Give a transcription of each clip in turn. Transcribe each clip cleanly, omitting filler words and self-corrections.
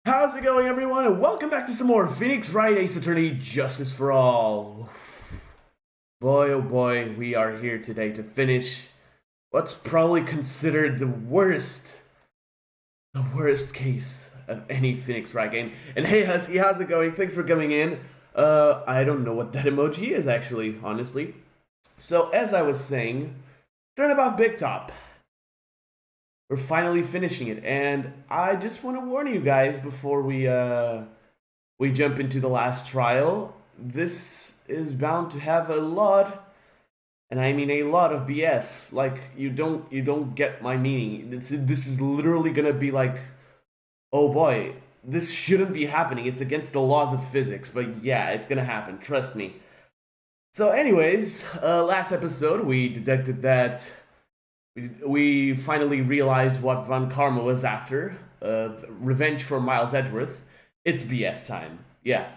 How's it going, everyone? And welcome back to some more Phoenix Wright Ace Attorney Justice for All. Boy, oh boy, we are here today to finish what's probably considered the worst case of any Phoenix Wright game. And hey, Husky, how's it going? Thanks for coming in. I don't know what that emoji is, actually, honestly. So, as I was saying, Turnabout Big Top. We're finally finishing it, and I just want to warn you guys before we jump into the last trial. This is bound to have a lot, and I mean a lot of BS. Like you don't get my meaning. This is literally gonna be like, oh boy, this shouldn't be happening. It's against the laws of physics, but yeah, it's gonna happen. Trust me. So, anyways, last episode we detected that. We finally realized what Von Karma was after. Revenge for Miles Edgeworth. It's BS time. Yeah.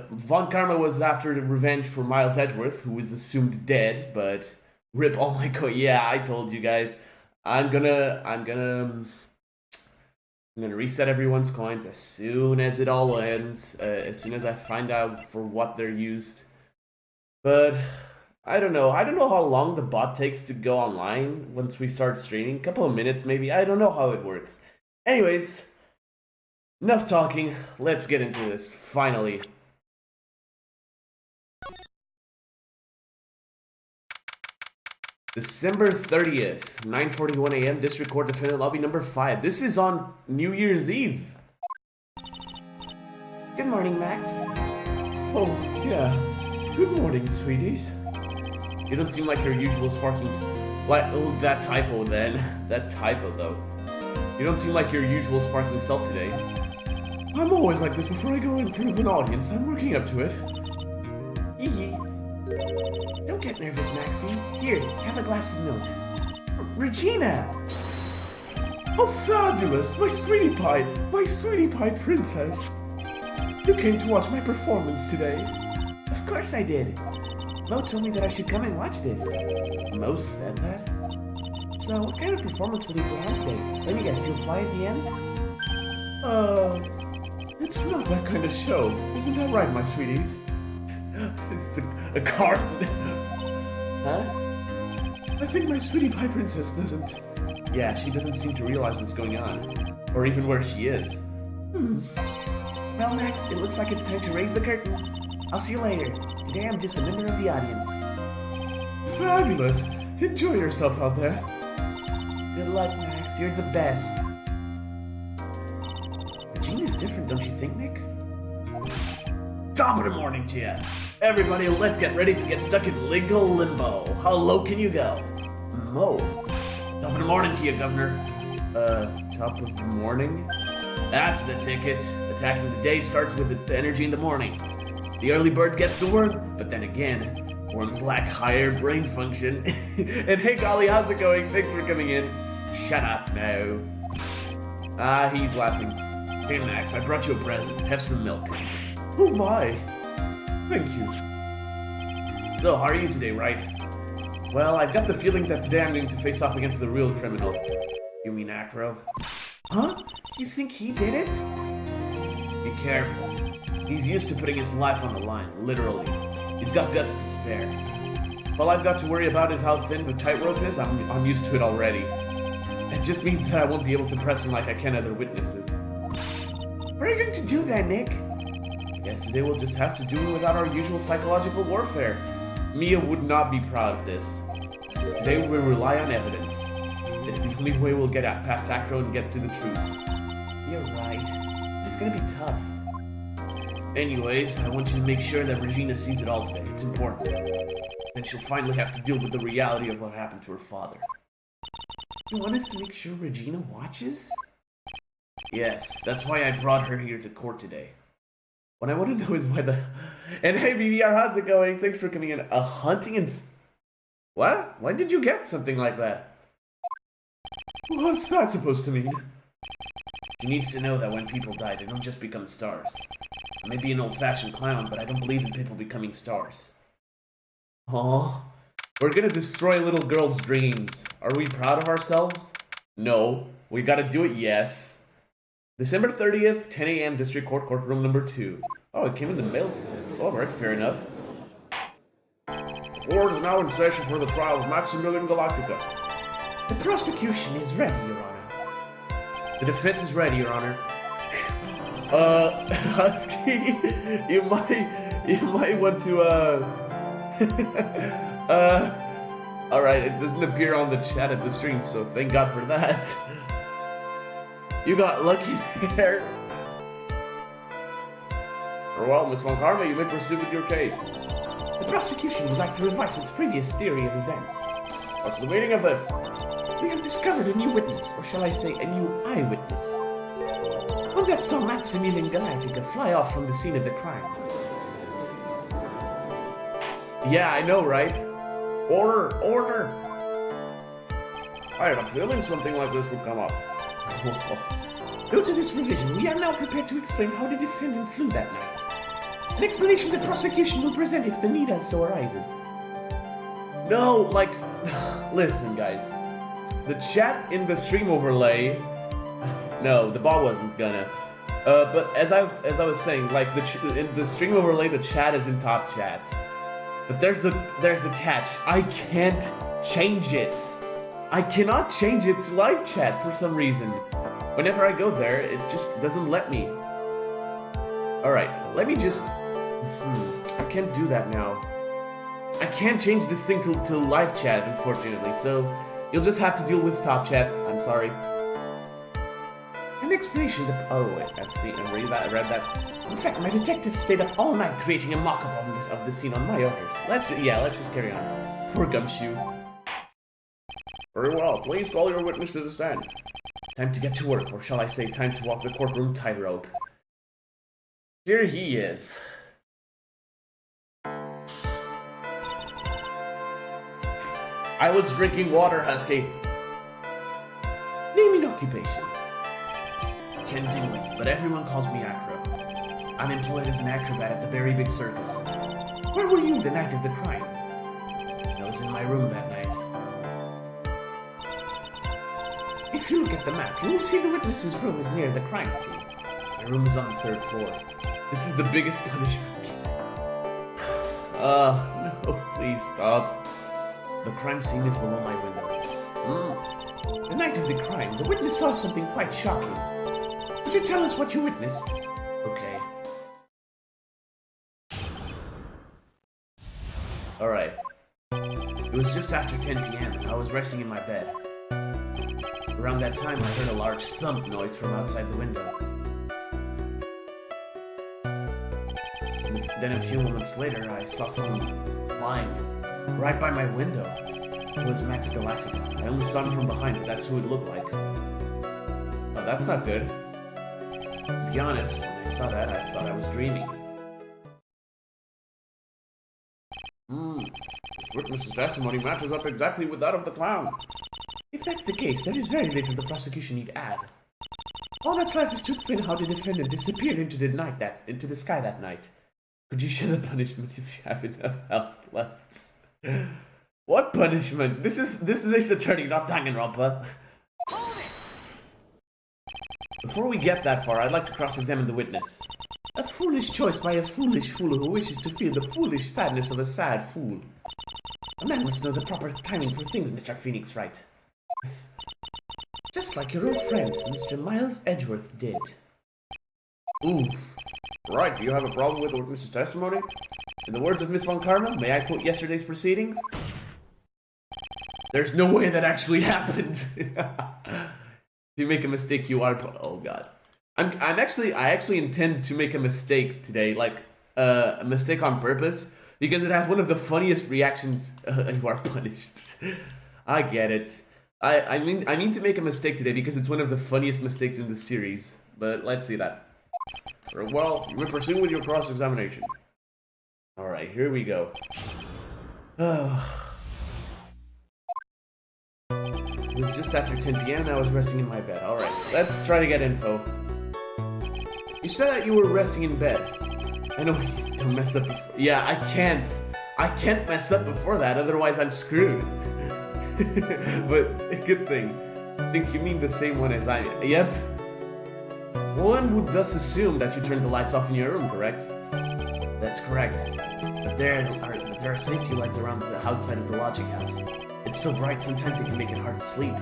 Von Karma was after the revenge for Miles Edgeworth, who was assumed dead, but rip all my yeah, I told you guys. I'm gonna reset everyone's coins as soon as it all ends, as soon as I find out for what they're used. But I don't know how long the bot takes to go online once we start streaming. A couple of minutes, maybe. I don't know how it works. Anyways, enough talking. Let's get into this, finally. December 30th, 9:41 a.m., District Court Defendant Lobby number 5. This is on New Year's Eve. Good morning, Max. Oh, yeah. Good morning, sweeties. You don't seem like your usual sparking... Oh, that typo then. That typo, though. You don't seem like your usual sparkling self today. I'm always like this before I go in front of an audience. I'm working up to it. Hee. Don't get nervous, Maxie. Here, have a glass of milk. Regina! Oh, fabulous! My sweetie pie! My sweetie pie princess! You came to watch my performance today. Of course I did. Mo told me that I should come and watch this. Mo said that? So, what kind of performance will he put on today? Let me guess, you'll fly at the end? It's not that kind of show. Isn't that right, my sweeties? It's a car. Huh? I think my sweetie pie princess doesn't. Yeah, she doesn't seem to realize what's going on. Or even where she is. Well, Max, it looks like it's time to raise the curtain. I'll see you later. Today I'm just a member of the audience. Fabulous! Enjoy yourself out there. Good luck, Max. You're the best. Regina's different, don't you think, Nick? Top of the morning to you. Everybody, let's get ready to get stuck in legal limbo. How low can you go? Mo. Top of the morning to you, Governor. Top of the morning? That's the ticket. Attacking the day starts with the energy in the morning. The early bird gets the worm, but then again, worms lack higher brain function. And hey, golly, how's it going? Thanks for coming in. Shut up now. He's laughing. Hey, Max, I brought you a present. Have some milk. Oh my. Thank you. So, how are you today, Wright? Well, I've got the feeling that today I'm going to face off against the real criminal. You mean Acro? Huh? You think he did it? Be careful. He's used to putting his life on the line, literally. He's got guts to spare. All I've got to worry about is how thin the tightrope is. I'm used to it already. It just means that I won't be able to press him like I can other witnesses. What are you going to do then, Nick? I guess today we'll just have to do it without our usual psychological warfare. Mia would not be proud of this. Today we'll rely on evidence. It's the only way we'll get past Acro and get to the truth. You're right. It's gonna be tough. Anyways, I want you to make sure that Regina sees it all today. It's important. Then she'll finally have to deal with the reality of what happened to her father. You want us to make sure Regina watches? Yes, that's why I brought her here to court today. What I want to know is why the... And hey, BBR, how's it going? Thanks for coming in. A hunting and... What? Why did you get something like that? What's that supposed to mean? She needs to know that when people die, they don't just become stars. I may be an old-fashioned clown, but I don't believe in people becoming stars. Aw. We're gonna destroy little girls' dreams. Are we proud of ourselves? No. We gotta do it, yes. December 30th, 10 a.m. District Court, courtroom number 2. Oh, it came in the mail. Alright, fair enough. The court is now in session for the trial of Maximilian Galactica. The prosecution is ready, Your Honor. The defense is ready, Your Honor. Husky, you might want to, alright, it doesn't appear on the chat of the stream, so thank God for that. You got lucky there. Well, Miss Von Karma, you may proceed with your case. The prosecution would like to revise its previous theory of events. What's the meaning of this? We have discovered a new witness, or shall I say a new eyewitness. One that saw Maximilian Galactica fly off from the scene of the crime. Yeah, I know, right? Order! Order! I had a feeling something like this would come up. Due to this revision, we are now prepared to explain how the defendant flew that night. An explanation the prosecution will present if the need so arises. No, like, listen, guys. The chat in the stream overlay. No, the bot wasn't gonna. But as I was saying, like in the stream overlay, the chat is in top chat. But there's a catch. I can't change it. I cannot change it to live chat for some reason. Whenever I go there, it just doesn't let me. Alright, let me just... I can't do that now. I can't change this thing to live chat, unfortunately, so you'll just have to deal with top chat. I'm sorry. An explanation that... Oh, wait, I read that. In fact, my detective stayed up all night creating a mock-up of the scene on my orders. Let's just carry on. Poor Gumshoe. Very well, please call your witness to the stand. Time to get to work, or shall I say time to walk the courtroom tightrope. Here he is. I was drinking water, Husky. Name and occupation. Continuing, but everyone calls me Acro. I'm employed as an acrobat at the very big circus. Where were you the night of the crime? I was in my room that night. If you look at the map, you will see the witness's room is near the crime scene. My room is on the 3rd floor. This is the biggest punishment. No, please stop. The crime scene is below my window. The night of the crime, the witness saw something quite shocking. Could you tell us what you witnessed? Okay. Alright. It was just after 10 p.m. and I was resting in my bed. Around that time, I heard a large thump noise from outside the window. And then a few moments later, I saw someone lying right by my window. It was Max Galactica. I only saw him from behind, but that's who it looked like. Oh, that's not good. To be honest, when I saw that, I thought I was dreaming. This witness's testimony matches up exactly with that of the clown. If that's the case, there is very little the prosecution need add. All that's left is to explain how the defendant disappeared into the sky that night. Could you share the punishment if you have enough health left? What punishment? This is Ace Attorney, not Danganronpa. Before we get that far, I'd like to cross-examine the witness. A foolish choice by a foolish fool who wishes to feel the foolish sadness of a sad fool. A man must know the proper timing for things, Mr. Phoenix Wright. Just like your old friend, Mr. Miles Edgeworth did. Oof. Right, do you have a problem with the witness's testimony? In the words of Miss Von Karma, may I quote yesterday's proceedings? There's no way that actually happened. If you make a mistake, you are... Oh god. I actually intend to make a mistake today, like, a mistake on purpose, because it has one of the funniest reactions. You are punished. I get it. I mean to make a mistake today because it's one of the funniest mistakes in the series. But let's see that. Very well, you may proceed with your cross-examination. Alright, here we go. It was just after 10 p.m. and I was resting in my bed. Alright, let's try to get info. You said that you were resting in bed. I know you don't mess up before. Yeah, I can't. I can't mess up before that, otherwise I'm screwed. But a good thing. I think you mean the same one as I am. Yep. One would thus assume that you turned the lights off in your room, correct? That's correct. But there are safety lights around the outside of the lodging house. It's so bright sometimes it can make it hard to sleep.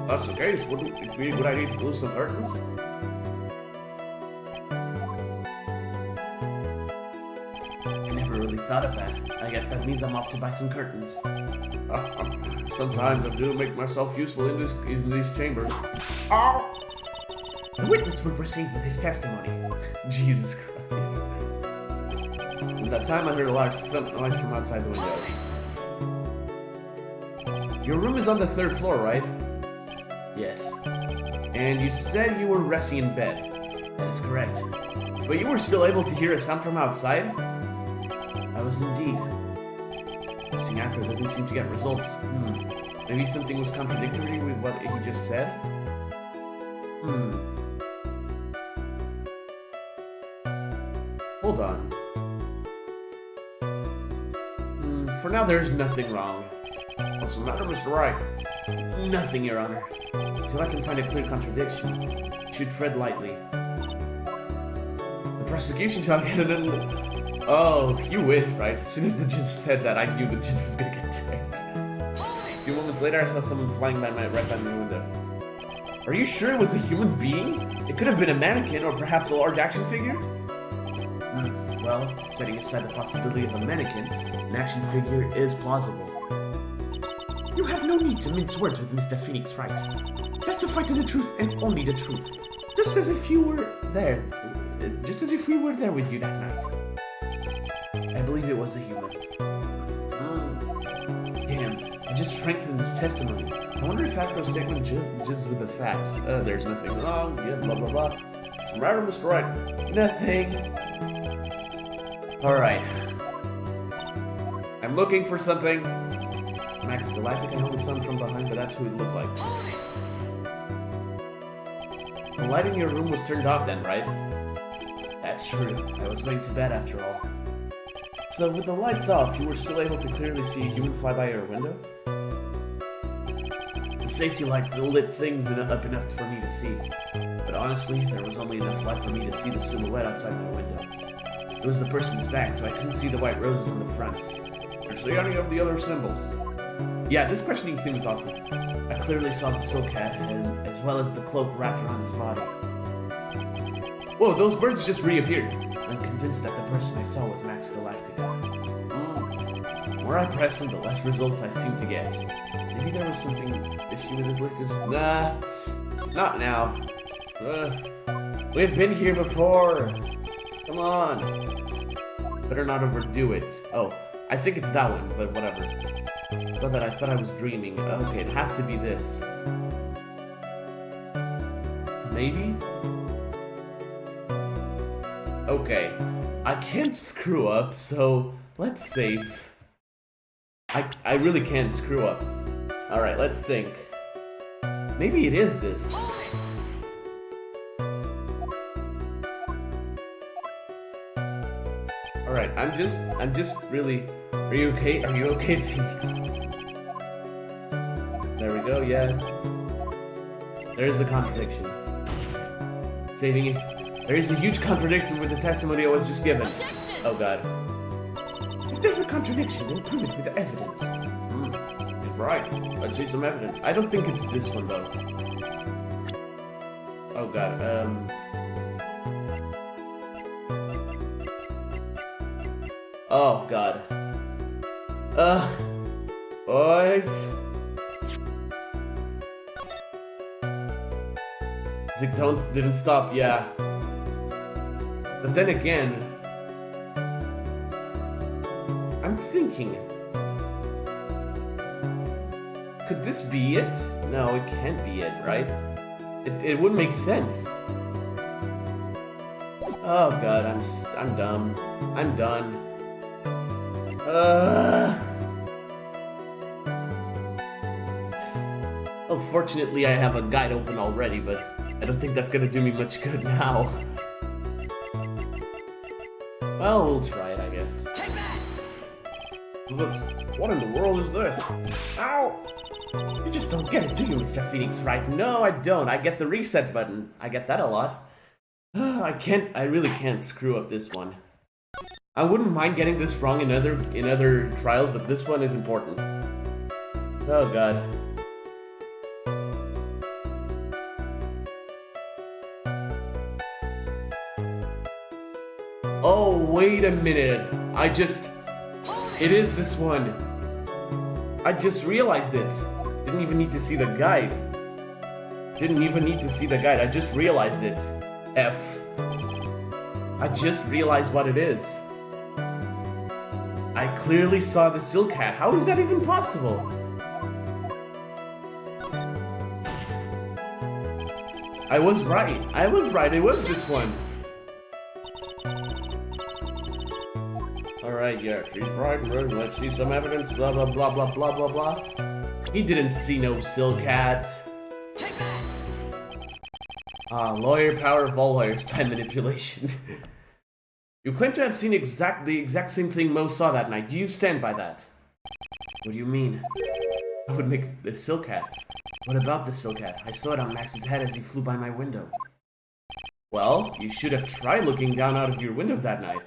That's the case. Wouldn't it be a good idea to close some curtains? I never really thought of that. I guess that means I'm off to buy some curtains. Sometimes I do make myself useful in these chambers. Oh! The witness will proceed with his testimony. Jesus Christ. At that time I heard a large thump noise from outside the window. Your room is on the 3rd floor, right? Yes. And you said you were resting in bed. That is correct. But you were still able to hear a sound from outside? I was indeed. Pressing after doesn't seem to get results. Maybe something was contradictory with what he just said? Hold on. For now, there's nothing wrong. What's the matter, Mr. Wright? Nothing, Your Honor. Till I can find a clear contradiction, should tread lightly. The prosecution shall get an... Oh, you wish, right? As soon as the judge said that, I knew the judge was gonna get ticked. A few moments later, I saw someone flying right by my window. Are you sure it was a human being? It could have been a mannequin or perhaps a large action figure? Well, setting aside the possibility of a mannequin, an action figure is plausible. You have no need to mince words with Mr. Phoenix Wright. Testify to the truth and only the truth. Just as if you were there. Just as if we were there with you that night. I believe it was a human. Damn, I just strengthened this testimony. I wonder if Acro's statement jives with the facts. There's nothing wrong, yeah, blah blah blah. What's the matter, Mr. Wright? Nothing. Alright. I'm looking for something. Max, the light I can only saw him from behind, but that's who it looked like. The light in your room was turned off then, right? That's true. I was going to bed after all. So with the lights off, you were still able to clearly see a human fly by your window? The safety light lit things up enough for me to see. But honestly, there was only enough light for me to see the silhouette outside my window. It was the person's back, so I couldn't see the white roses on the front. Or see any of the other symbols? Yeah, this questioning theme is awesome. I clearly saw the silk hat, and as well as the cloak wrapped around his body. Whoa, those birds just reappeared. I'm convinced that the person I saw was Max Galactica. The more I press him, the less results I seem to get. Maybe there was something issue with his list. Nah, not now. We've been here before. Come on. Better not overdo it. Oh, I think it's that one, but whatever. It's not that I thought I was dreaming. Okay, it has to be this. Maybe? Okay. I can't screw up, so let's save. I really can't screw up. Alright, let's think. Maybe it is this. Alright, I'm just really... Are you okay? Are you okay, Phoenix? There we go, yeah. There is a contradiction. Saving it. There is a huge contradiction with the testimony I was just given. Oh god. If there's a contradiction, then prove it with evidence. He's right. Let's see some evidence. I don't think it's this one, though. Oh god, oh god. Boys. Didn't stop, yeah. But then again, I'm thinking, could this be it? No, it can't be it, right? It wouldn't make sense. Oh god, I'm dumb. I'm done. Well, fortunately I have a guide open already, but I don't think that's gonna do me much good now. Well, we'll try it, I guess. What in the world is this? Ow! You just don't get it, do you, Mr. Phoenix Wright? No, I don't. I get the reset button. I get that a lot. I really can't screw up this one. I wouldn't mind getting this wrong in other trials, but this one is important. Oh god. Oh, wait a minute. It is this one. I just realized it. Didn't even need to see the guide. I just realized it. F. I just realized what it is. I clearly saw the silk hat. How is that even possible? I was right. It was this one. Alright, yeah, she's right. Let's see some evidence. Blah, blah, blah, blah, blah, blah, blah. He didn't see no silk hat. Lawyer power of all lawyers, time manipulation. You claim to have seen the exact same thing Mo saw that night. Do you stand by that? What do you mean? I would make the silk hat. What about the silk hat? I saw it on Max's head as he flew by my window. Well, you should have tried looking down out of your window that night.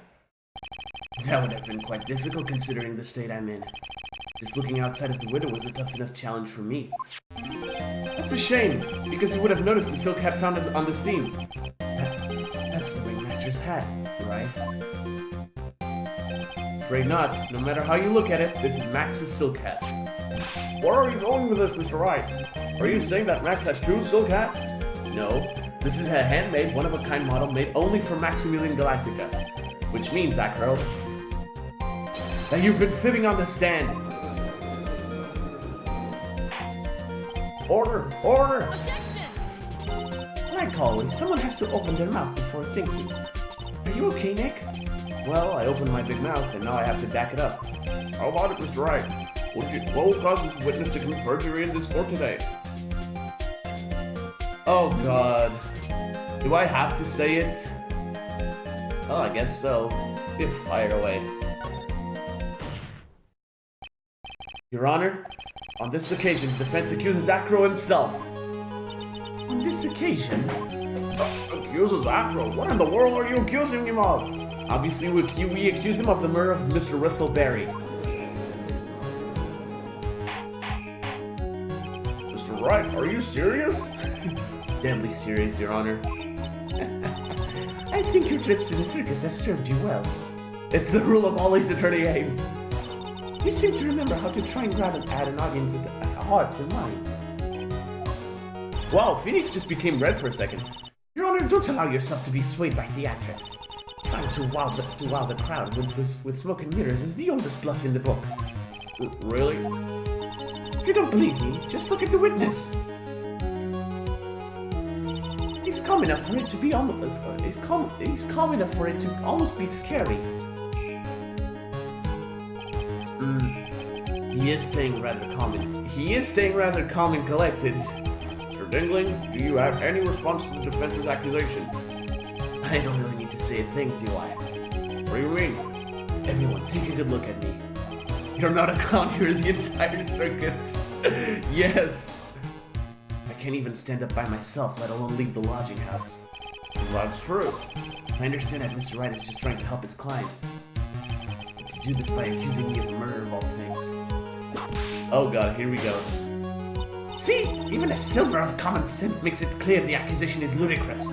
That would have been quite difficult considering the state I'm in. Just looking outside of the window was a tough enough challenge for me. That's a shame, because you would have noticed the silk hat found on the scene. That's the ringmaster's hat, right? Afraid not. No matter how you look at it, this is Max's silk hat. Where are you going with this, Mr. Wright? Are you saying that Max has true silk hats? No. This is a handmade, one-of-a-kind model made only for Maximilian Galactica. Which means, Acro, that you've been fibbing on the stand. Order! Order! Like always, someone has to open their mouth before thinking. Are you okay, Nick? Well, I opened my big mouth, and now I have to back it up. How about it, Mr. Wright? What will cause this witness to commit perjury in this court today? Oh, God. Do I have to say it? Oh, I guess so. If fire away. Your Honor, on this occasion, the defense accuses Acro himself. On this occasion? Accuses Acro? What in the world are you accusing him of? Obviously, we accuse him of the murder of Mr. Russell Berry. Mr. Wright, are you serious? Deadly serious, Your Honor. I think your trips to the circus have served you well. It's the rule of all these attorney aims. You seem to remember how to try and grab and add an audience with hearts and minds. Wow, Phoenix just became red for a second. Your Honor, don't allow yourself to be swayed by theatrics. Trying to wow the crowd with smoke and mirrors is the oldest bluff in the book. Really? If you don't believe me, just look at the witness. He's calm enough for it to be almost. He's calm enough for it to almost be scary. He is staying rather calm and collected. Mr. Dingling, do you have any response to the defense's accusation? I don't really need to say a thing, do I? What do you mean? Everyone, take a good look at me. You're not a clown, you're the entire circus. Yes. I can't even stand up by myself, let alone leave the lodging house. That's true. I understand that Mr. Wright is just trying to help his clients. But to do this by accusing me of the murder of all things. Oh god, here we go. See? Even a silver of common sense makes it clear the accusation is ludicrous.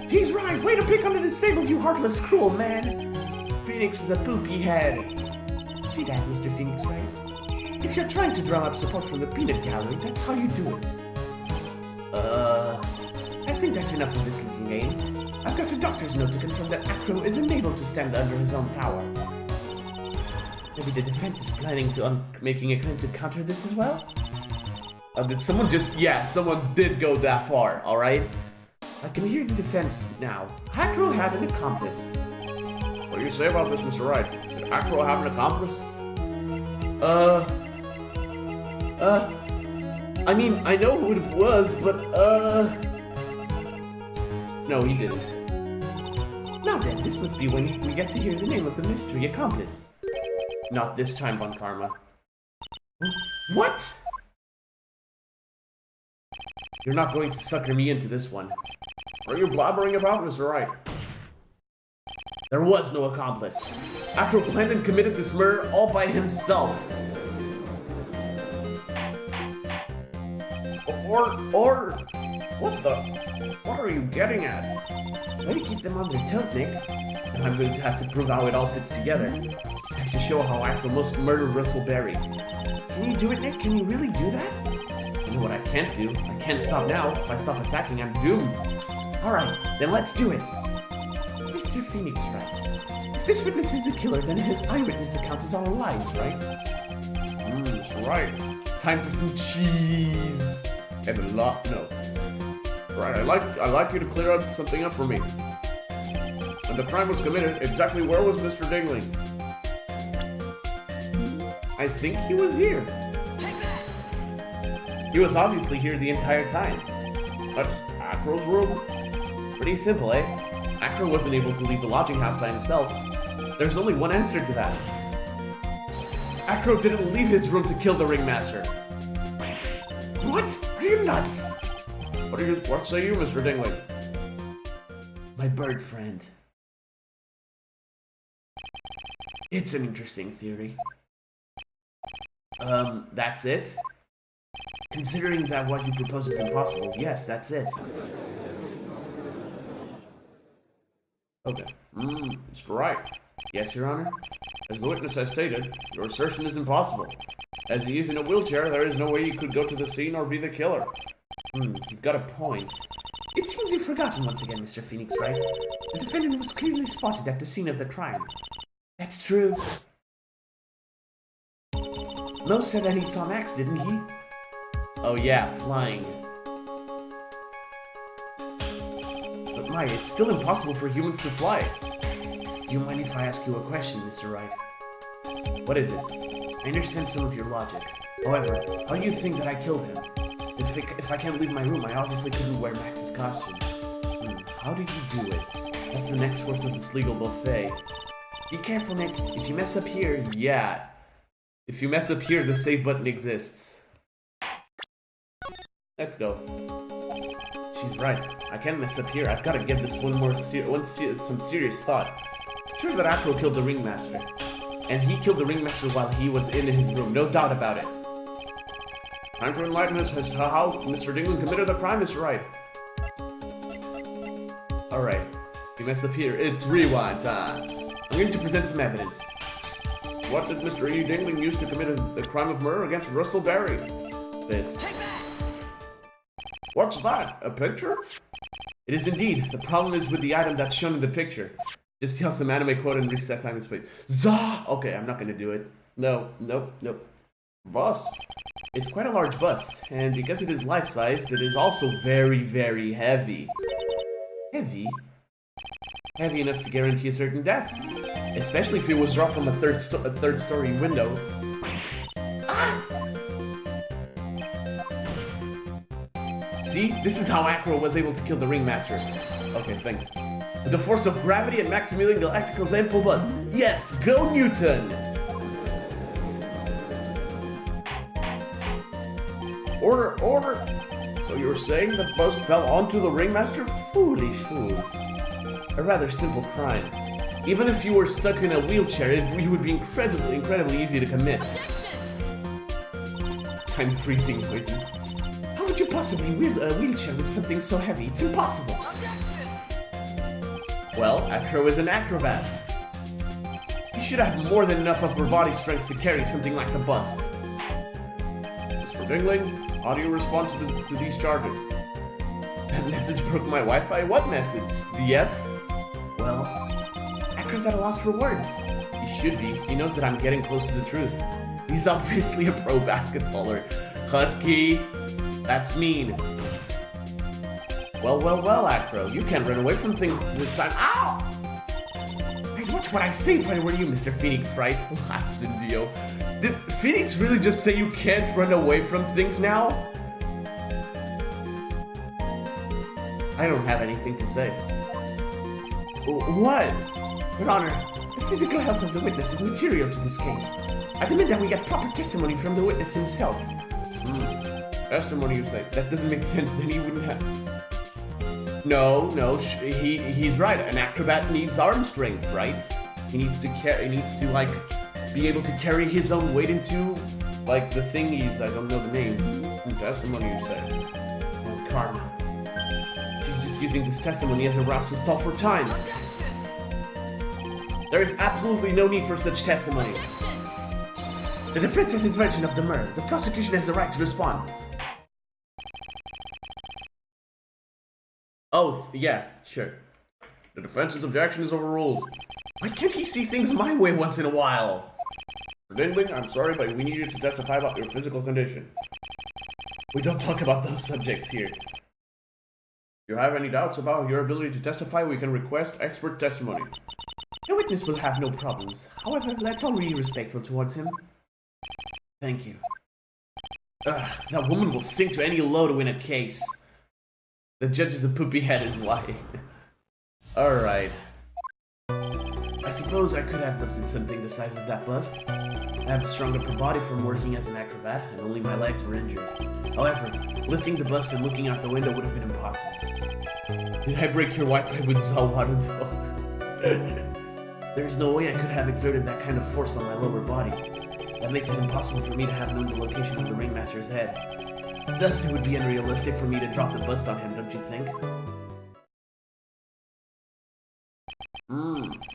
He's right! Way to pick on the disabled, you heartless, cruel man! Phoenix is a poopy head. See that, Mr. Phoenix, right? If you're trying to drum up support from the peanut gallery, that's how you do it. I think that's enough of this little game. I've got a doctor's note to confirm that Acro is unable to stand under his own power. Maybe the defense is planning to making a claim to counter this as well? Did someone just... Yeah, someone did go that far, alright? I can hear the defense now. Acro had an accomplice. What do you say about this, Mr. Wright? Did Acro have an accomplice? I mean, I know who it was, but, no, he didn't. Now then, this must be when we get to hear the name of the mystery accomplice. Not this time, Von Karma. What? You're not going to sucker me into this one. What are you blabbering about, Mr. Wright? There was no accomplice. Acro planned and committed this murder all by himself. Or... What are you getting at? Way to keep them on their toes, Nick. And I'm going to have to prove how it all fits together. I have to show how Acro most murdered Russell Berry. Can you do it, Nick? Can you really do that? You know what I can't do? I can't stop now. If I stop attacking, I'm doomed. Alright, then let's do it. Mr. Phoenix writes, if this witness is the killer, then his eyewitness account is all lies, right? That's right. Time for some cheese. And a lot, no. Right, I'd like you to clear up something up for me. When the crime was committed, exactly where was Mr. Dingley? I think he was here. He was obviously here the entire time. That's Acro's room? Pretty simple, eh? Acro wasn't able to leave the lodging house by himself. There's only one answer to that. Acro didn't leave his room to kill the ringmaster. What? Are you nuts? What say you, Mr. Dingley? My bird friend. It's an interesting theory. That's it? Considering that what you propose is impossible, yes, that's it. Okay. Mr. Wright. Yes, Your Honor? As the witness has stated, your assertion is impossible. As he is in a wheelchair, there is no way he could go to the scene or be the killer. You've got a point. It seems you've forgotten once again, Mr. Phoenix, Wright. The defendant was clearly spotted at the scene of the crime. That's true. Mo said that he saw Max, didn't he? Oh yeah, flying. But Maya, it's still impossible for humans to fly. Do you mind if I ask you a question, Mr. Wright? What is it? I understand some of your logic. However, how do you think that I killed him? If I can't leave my room, I obviously couldn't wear Max's costume. How did you do it? That's the next course of this legal buffet. Be careful, Nick. If you mess up here, yeah. If you mess up here, the save button exists. Let's go. She's right. I can't mess up here. I've got to give this some serious thought. True that Acro killed the ringmaster. And he killed the ringmaster while he was in his room. No doubt about it. Time to enlighten us as to how Mr. Dingley committed the crime, Mr. Wright. Alright. If you mess up here, it's rewind time. I'm going to present some evidence. What did Mr. E. Dingley use to commit the crime of murder against Russell Berry? This. What's that? A picture? It is indeed. The problem is with the item that's shown in the picture. Just yell some anime quote and reset time and space. Zah! Okay, I'm not gonna do it. No. Bust. It's quite a large bust, and because it is life-sized, it is also very, very heavy. Heavy? Heavy enough to guarantee a certain death. Especially if it was dropped from a third-story window. Ah! See? This is how Acro was able to kill the ringmaster. Okay, thanks. The force of gravity and Maximilian Galactical's ample bust. Yes, go Newton! Order! So you're saying the bust fell onto the ringmaster? Foolish fools. A rather simple crime. Even if you were stuck in a wheelchair, it would be incredibly easy to commit. Time freezing noises. How would you possibly wield a wheelchair with something so heavy? It's impossible. Well, Acro is an acrobat. You should have more than enough upper body strength to carry something like the bust. Mr. Dingley, how do you respond to these charges? That message broke my Wi-Fi? What message? The F? Well, Acro's at a loss for words. He should be. He knows that I'm getting close to the truth. He's obviously a pro basketballer. Husky, that's mean. Well, Acro, you can't run away from things this time. Ow! Hey, watch what I say if I were you, Mr. Phoenix, right? Laughs Indio. Did Phoenix really just say you can't run away from things now? I don't have anything to say. What? Your Honor, the physical health of the witness is material to this case. I demand that we get proper testimony from the witness himself. Testimony, you say? That doesn't make sense. Then he wouldn't have. No, he's right. An acrobat needs arm strength, right? He needs to like be able to carry his own weight into like the thingies. I don't know the names. Testimony, you say? Oh, karma. She's just using this testimony as a rouse to stall for time. There is absolutely no need for such testimony. The defense has its version of the murder. The prosecution has the right to respond. Oath, yeah, sure. The defense's objection is overruled. Why can't he see things my way once in a while? Dingling, I'm sorry, but we need you to testify about your physical condition. We don't talk about those subjects here. If you have any doubts about your ability to testify, we can request expert testimony. Your witness will have no problems. However, let's all be respectful towards him. Thank you. That woman will sink to any low to win a case. The judge is a poopy head is why. Alright. I suppose I could have lifted something the size of that bust. I have a strong upper body from working as an acrobat, and only my legs were injured. However, lifting the bust and looking out the window would have been impossible. Did I break your Wi-Fi with Zawaru? There's no way I could have exerted that kind of force on my lower body. That makes it impossible for me to have known the location of the ringmaster's head. Thus, it would be unrealistic for me to drop the bust on him, don't you think?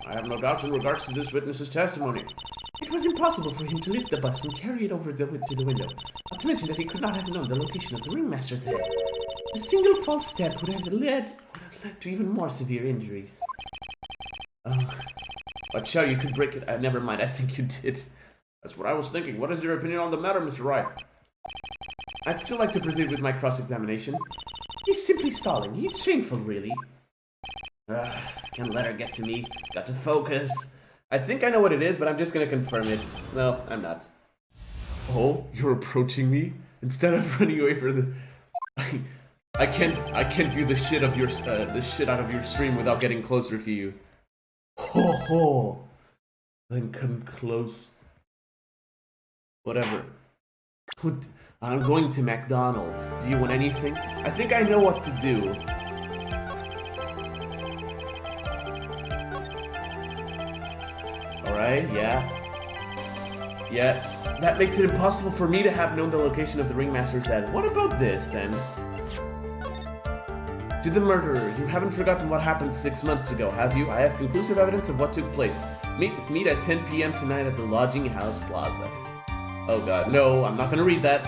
I have no doubts in regards to this witness's testimony. It was impossible for him to lift the bust and carry it over to the window. Not to mention that he could not have known the location of the ringmaster's head. A single false step would have led to even more severe injuries. But sure, you could break it. Never mind, I think you did. That's what I was thinking. What is your opinion on the matter, Mr. Wright? I'd still like to proceed with my cross-examination. He's simply stalling. It's shameful, really. Can't let her get to me. Got to focus. I think I know what it is, but I'm just gonna confirm it. No, I'm not. Oh, you're approaching me? Instead of running away for the... I can't view the shit of your the shit out of your stream without getting closer to you. Ho ho! Then come close. Whatever. I'm going to McDonald's. Do you want anything? I think I know what to do. Alright, yeah. Yeah, that makes it impossible for me to have known the location of the ringmaster's head. What about this, then? To the murderer, you haven't forgotten what happened 6 months ago, have you? I have conclusive evidence of what took place. Meet at 10 p.m. tonight at the Lodging House Plaza. Oh god, no, I'm not gonna read that.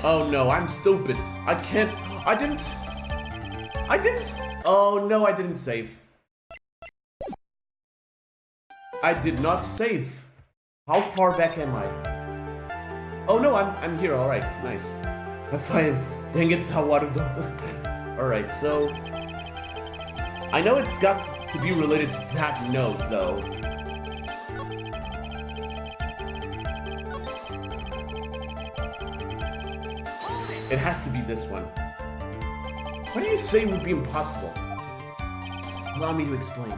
Oh no, I'm stupid. I didn't. Oh no, I didn't save. I did not save. How far back am I? Oh no, I'm here, alright, nice. High five. Dang it, Zawaru. Alright, so... I know it's got to be related to that note, though. It has to be this one. What do you say would be impossible? Allow me to explain.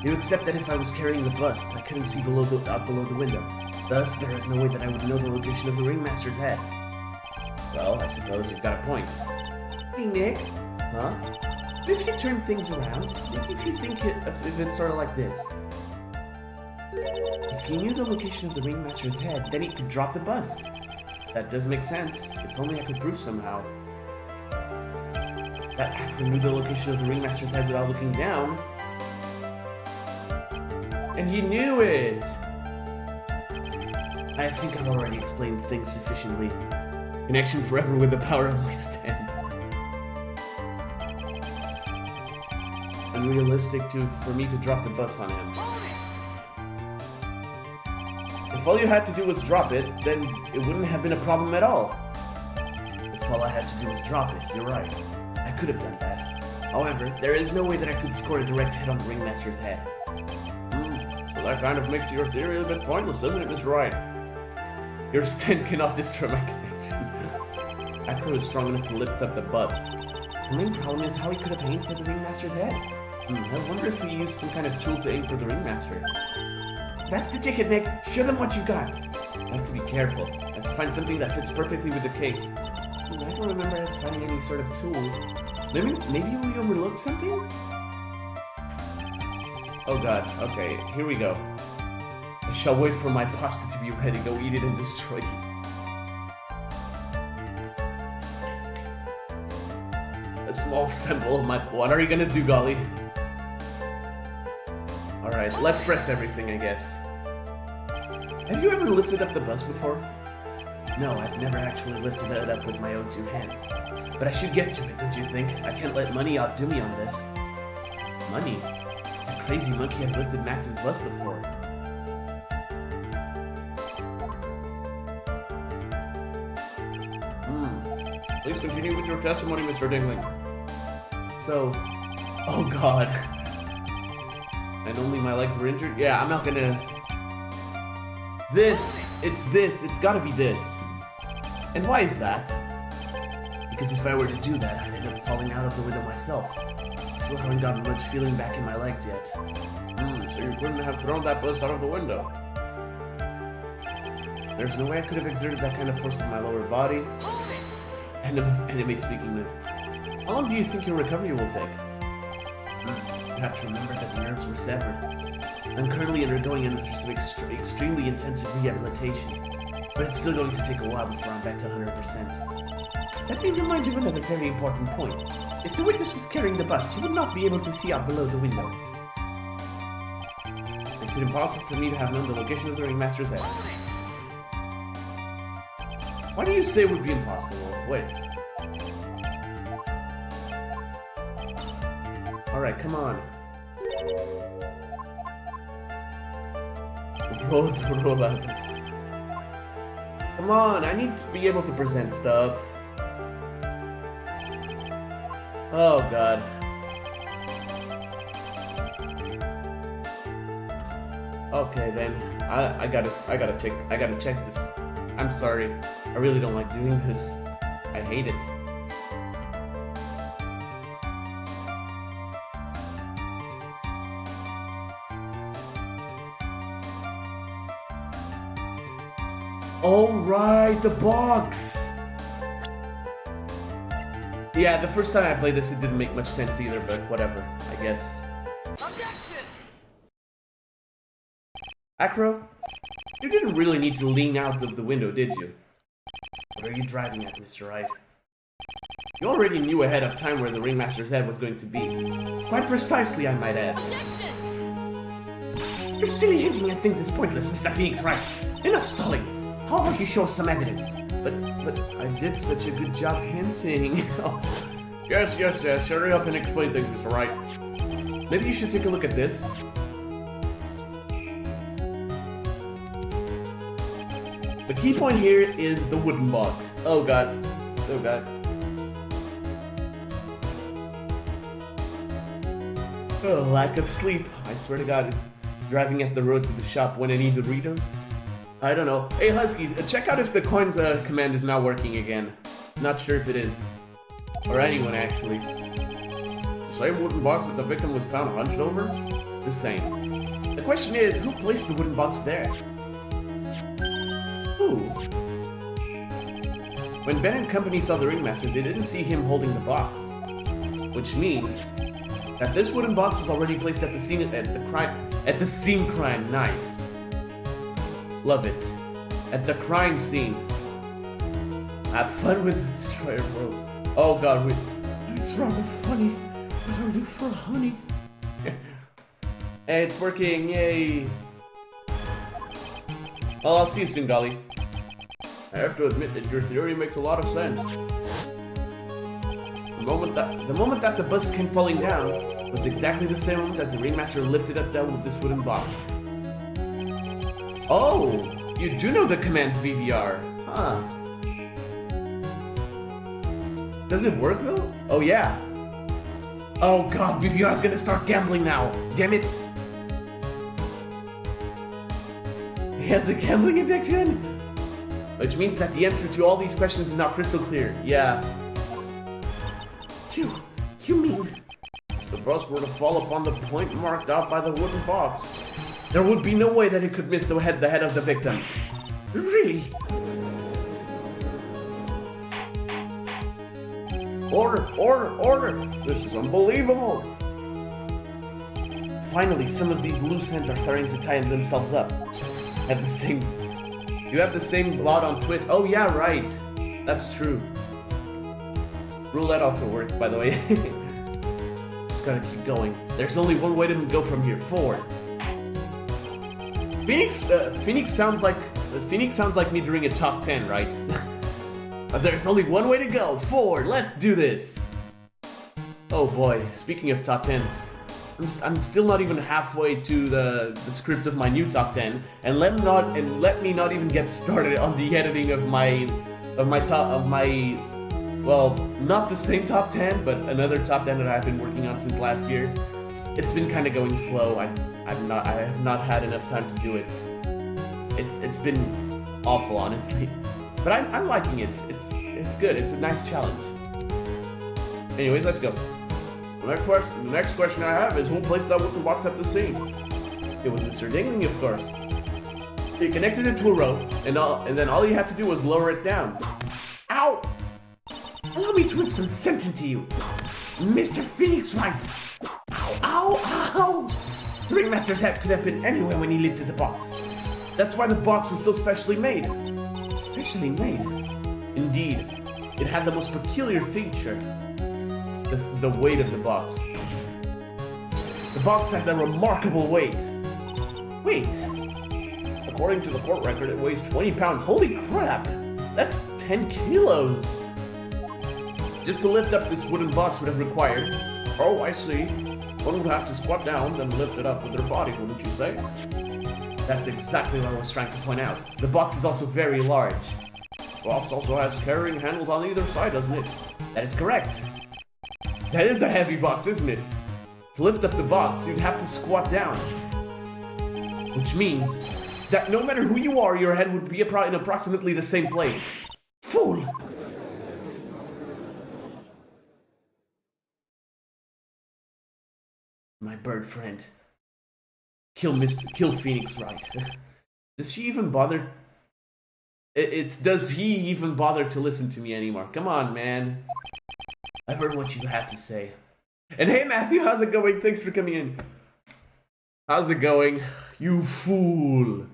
You accept that if I was carrying the bust, I couldn't see out below the window. Thus, there is no way that I would know the location of the ringmaster's head. Well, I suppose you've got a point. Hey, Nick. Huh? If you turn things around, if you think if it's sort of like this. If he knew the location of the ringmaster's head, then he could drop the bust. That does make sense. If only I could prove somehow. That actor knew the location of the ringmaster's head without looking down. And he knew it! I think I've already explained things sufficiently. Connection forever with the power of my stand. Unrealistic for me to drop the bust on him. If all you had to do was drop it, then it wouldn't have been a problem at all. If all I had to do was drop it, you're right. I could have done that. However, there is no way that I could score a direct hit on the ringmaster's head. So that kind of makes your theory a bit pointless, doesn't it, Mr. Wright? Your stand cannot destroy my connection. Acro is strong enough to lift up the bust. The main problem is how he could have aimed for the ringmaster's head. I wonder if he used some kind of tool to aim for the ringmaster. That's the ticket, Nick. Show them what you got. I have to be careful. I have to find something that fits perfectly with the case. I don't remember us finding any sort of tool. Maybe we overlooked something? Oh god, okay, here we go. I shall wait for my pasta to be ready, go eat it and destroy it. A small sample of my... What are you gonna do, Golly? Alright, let's press everything, I guess. Have you ever lifted up the bus before? No, I've never actually lifted it up with my own two hands. But I should get to it, don't you think? I can't let money outdo me on this. Money? That crazy monkey has lifted Max's bus before. Please continue with your testimony, Mr. Dingling. So... Oh god. And only my legs were injured? Yeah, I'm not gonna... It's gotta be this. And why is that? Because if I were to do that, I'd end up falling out of the window myself. I still haven't gotten much feeling back in my legs yet. So you couldn't have thrown that bus out of the window. There's no way I could have exerted that kind of force in my lower body. Enemy speaking with. How long do you think your recovery will take? You have to remember that the nerves were severed. I'm currently undergoing some extremely intensive rehabilitation, but it's still going to take a while before I'm back to 100%. Let me remind you of another very important point. If the witness was carrying the bus, he would not be able to see out below the window. Makes it impossible for me to have known the location of the ringmaster's head. Why do you say it would be impossible? Wait. Alright, come on. Roll up. Come on, I need to be able to present stuff. Oh god. Okay then. I gotta check this. I'm sorry. I really don't like doing this. I hate it. Oh right, the box! Yeah, the first time I played this it didn't make much sense either, but whatever, I guess. Acro? You didn't really need to lean out of the window, did you? What are you driving at, Mr. Wright? You already knew ahead of time where the ringmaster's head was going to be. Quite precisely, I might add. Your silly hinting at things is pointless, Mr. Phoenix Wright. Enough stalling. How about you show us some evidence? But I did such a good job hinting. Yes. Hurry up and explain things, Mr. Wright. Maybe you should take a look at this. The key point here is the wooden box. Oh god. Oh god. Oh, lack of sleep. I swear to god, it's driving at the road to the shop when I need Doritos. I don't know. Hey Huskies, check out if the coins command is now working again. Not sure if it is. Or anyone actually. The same wooden box that the victim was found hunched over? The same. The question is, who placed the wooden box there? Who? When Ben and company saw the ringmaster, they didn't see him holding the box. Which means that this wooden box was already placed at the scene crime. Nice. Love it. At the crime scene. Have fun with the destroyer world. Oh god, it's rather funny. What do I do for honey? Hey, it's working, yay. Well, I'll see you soon, Golly. I have to admit that your theory makes a lot of sense. The moment that the bus came falling down was exactly the same moment that the ringmaster lifted up this wooden box. Oh, you do know the command BVR, huh? Does it work though? Oh yeah. Oh god, BVR is gonna start gambling now. Damn it. He has a gambling addiction? Which means that the answer to all these questions is now crystal clear. Yeah. You mean... If the bus were to fall upon the point marked out by the wooden box, there would be no way that it could miss the head of the victim. Really? Order, order, order! This is unbelievable! Finally, some of these loose ends are starting to tie themselves up. You have the same blot on Twitch. Oh yeah, right. That's true. Roulette also works, by the way. Just gotta keep going. There's only one way to go from here. Forward. Phoenix sounds like me during a top 10, right? There's only one way to go. Forward. Let's do this. Oh boy. Speaking of top 10s, I'm still not even halfway to the script of my new top 10, and let me not even get started on the editing of my well, not the same top 10, but another top 10 that I've been working on since last year. It's been kind of going slow. I have not had enough time to do it. It's been awful, honestly, but I'm liking it. It's good. It's a nice challenge. Anyways, let's go. The next question I have is, who placed that wooden box at the scene? It was Mr. Dingley, of course. He connected it to a rope, and then all he had to do was lower it down. Ow! Allow me to whip some sense into you, Mr. Phoenix Wright. Ow, ow, ow! The ringmaster's head could have been anywhere when he lifted the box. That's why the box was so specially made. Specially made? Indeed, it had the most peculiar feature. The weight of the box. The box has a remarkable weight. Wait. According to the court record, it weighs 20 pounds. Holy crap! That's 10 kilos! Just to lift up this wooden box would have required... Oh, I see. One would have to squat down, then lift it up with their body, wouldn't you say? That's exactly what I was trying to point out. The box is also very large. The box also has carrying handles on either side, doesn't it? That is correct. That is a heavy box, isn't it? To lift up the box, you'd have to squat down. Which means that no matter who you are, your head would be in approximately the same place. Fool! My bird friend. Kill Phoenix Wright. Does she even bother? Does he even bother to listen to me anymore? Come on, man. I've heard what you had to say. And hey, Matthew, how's it going? Thanks for coming in. How's it going? You fool.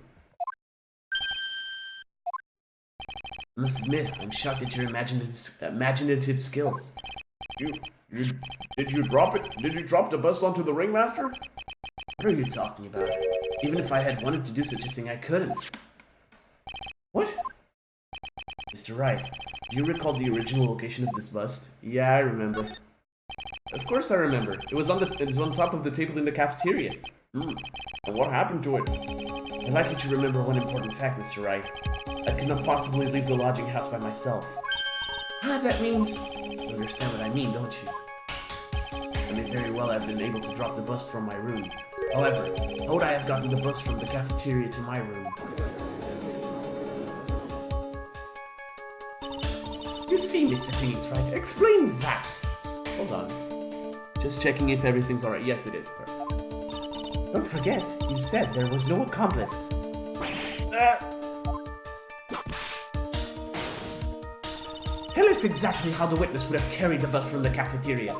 I must admit, I'm shocked at your imaginative skills. Did you drop it? Did you drop the bust onto the ringmaster? What are you talking about? Even if I had wanted to do such a thing, I couldn't. What? Mr. Wright, do you recall the original location of this bust? Yeah, I remember. Of course I remember. It was on top of the table in the cafeteria. And what happened to it? I'd like you to remember one important fact, Mr. Wright. I could not possibly leave the lodging house by myself. That means... You understand what I mean, don't you? I may very well have been able to drop the bust from my room. However, how would I have gotten the bust from the cafeteria to my room? You see, Mr. Phoenix Wright, explain that! Hold on. Just checking if everything's alright. Yes, it is. Perfect. Don't forget, you said there was no accomplice. Tell us exactly how the witness would have carried the bus from the cafeteria.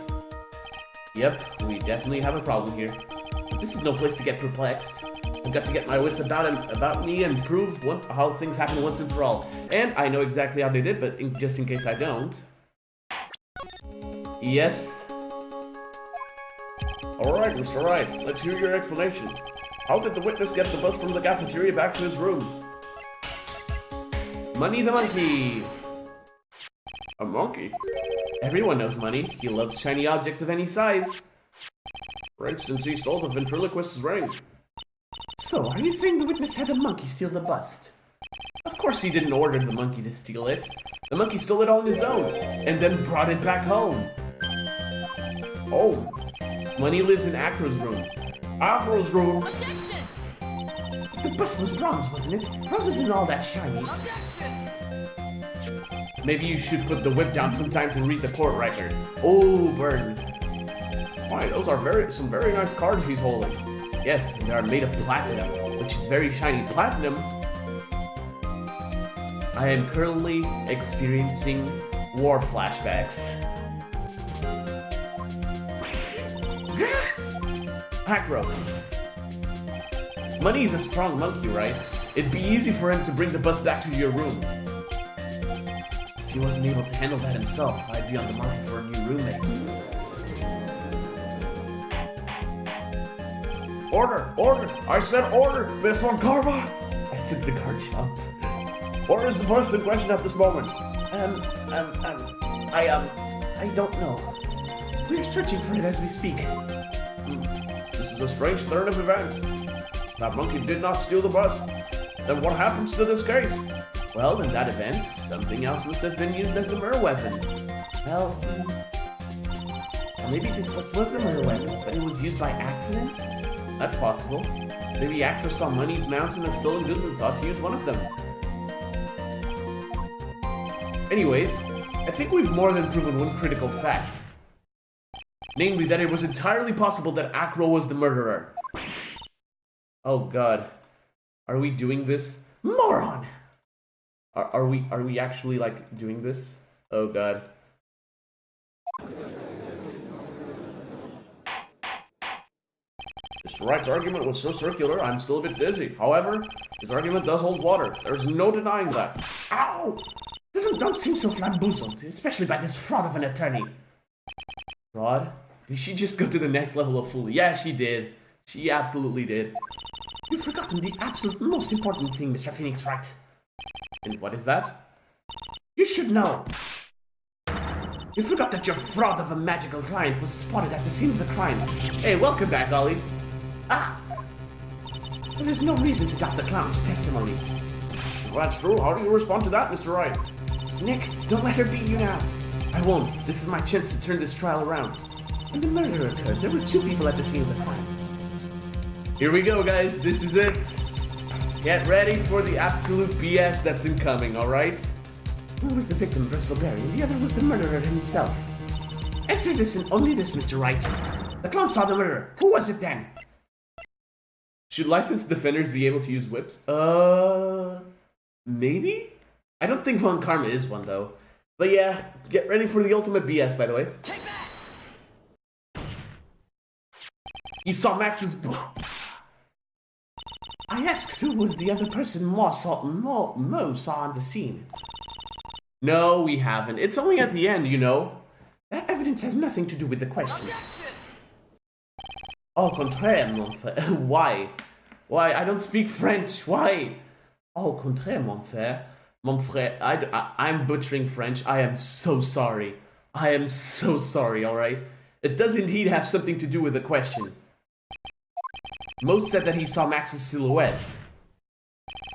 Yep, we definitely have a problem here. This is no place to get perplexed. I've got to get my wits about me and prove how things happen once and for all. And I know exactly how they did, but just in case I don't. Yes. Alright, Mr. Wright, let's hear your explanation. How did the witness get the bus from the cafeteria back to his room? Money the monkey! A monkey? Everyone knows Money. He loves shiny objects of any size. For instance, he stole the ventriloquist's ring. So, are you saying the witness had a monkey steal the bust? Of course he didn't order the monkey to steal it. The monkey stole it on his own, and then brought it back home. Oh, Money lives in Acro's room. Acro's room? Objection! The bust was bronze, wasn't it? How's it all that shiny? Maybe you should put the whip down sometimes and read the court record. Oh, burn. Why, those are some very nice cards he's holding. Yes, and they are made of platinum, which is very shiny. Platinum? I am currently experiencing war flashbacks. Acro. Money is a strong monkey, right? It'd be easy for him to bring the bus back to your room. If he wasn't able to handle that himself, I'd be on the market for a new roommate. Order! Order! I said order, Miss Von Karma! I sense the guard jump. Where is the person in question at this moment? I don't know. We're searching for it as we speak. This is a strange turn of events. That monkey did not steal the bus. Then what happens to this case? Well, in that event, something else must have been used as the murder weapon. Well, maybe this bus was the murder weapon, but it was used by accident? That's possible. Maybe actors saw Money's mountain of stolen goods and thought to use one of them. Anyways, I think we've more than proven one critical fact. Namely, that it was entirely possible that Acro was the murderer. Oh god. Are we doing this? Moron! Are we actually, like, doing this? Oh god. Mr. Wright's argument was so circular, I'm still a bit dizzy. However, his argument does hold water. There's no denying that. Ow! Don't seem so flamboozled, especially by this fraud of an attorney. Fraud? Did she just go to the next level of foolery? Yeah, she did. She absolutely did. You've forgotten the absolute most important thing, Mr. Phoenix Wright. And what is that? You should know. You forgot that your fraud of a magical client was spotted at the scene of the crime. Hey, welcome back, Ollie. There is no reason to doubt the clown's testimony. Well, that's true. How do you respond to that, Mr. Wright? Nick, don't let her beat you now. I won't. This is my chance to turn this trial around. When the murder occurred, there were 2 people at the scene of the crime. Here we go, guys. This is it. Get ready for the absolute BS that's incoming, alright? One was the victim, Bristleberry, and the other was the murderer himself. Answer this and only this, Mr. Wright. The clown saw the murderer. Who was it then? Should licensed defenders be able to use whips? Maybe? I don't think Von Karma is one, though. But yeah, get ready for the ultimate BS, by the way. You saw Max's... I asked who was the other person Mo saw on the scene. No, we haven't. It's only at the end, you know. That evidence has nothing to do with the question. Au contraire, mon frère. Why? Why? I don't speak French. Why? Au contraire, mon frère. Mon frère. I'm butchering French. I am so sorry. I am so sorry, alright? It does indeed have something to do with the question. Mo said that he saw Max's silhouette.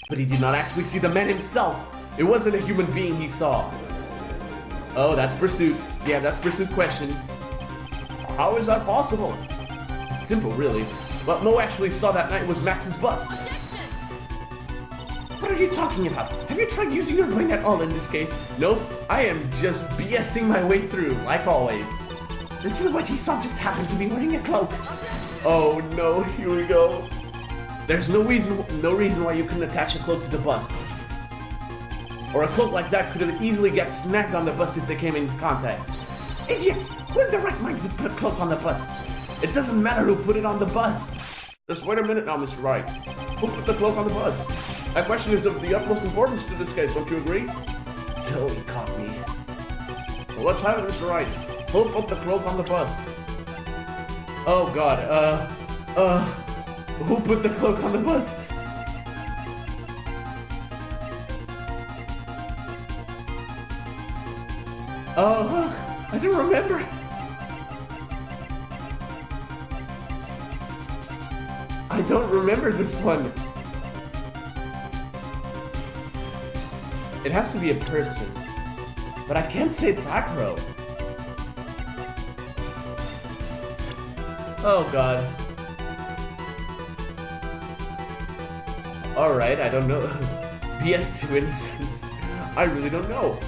But he did not actually see the man himself. It wasn't a human being he saw. Oh, that's pursuit. Yeah, that's pursuit questioned. How is that possible? It's simple, really. What Mo actually saw that night was Max's bust. What are you talking about? Have you tried using your brain at all in this case? Nope, I am just BSing my way through, like always. The silhouette he saw just happened to be wearing a cloak. Oh no, here we go. There's no reason why you couldn't attach a cloak to the bust. Or a cloak like that could easily get snagged on the bust if they came in contact. Idiots! Who in their right mind would put a cloak on the bust? It doesn't matter who put it on the bust. Just wait a minute now, Mr. Wright. Who put the cloak on the bust? That question is of the utmost importance to this case, don't you agree? Totally caught me. Well, let's have it, Mr. Wright. Who put the cloak on the bust? Oh god, who put the cloak on the bust? I don't remember. I don't remember this one. It has to be a person. But I can't say it's Acro. Oh god. Alright, I don't know. BS to innocence. I really don't know.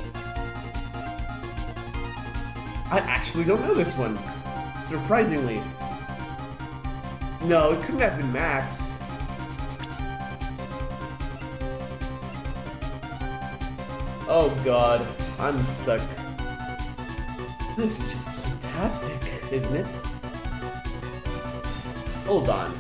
I actually don't know this one. Surprisingly. No, it couldn't have been Max. Oh god, I'm stuck. This is just fantastic, isn't it? Hold on.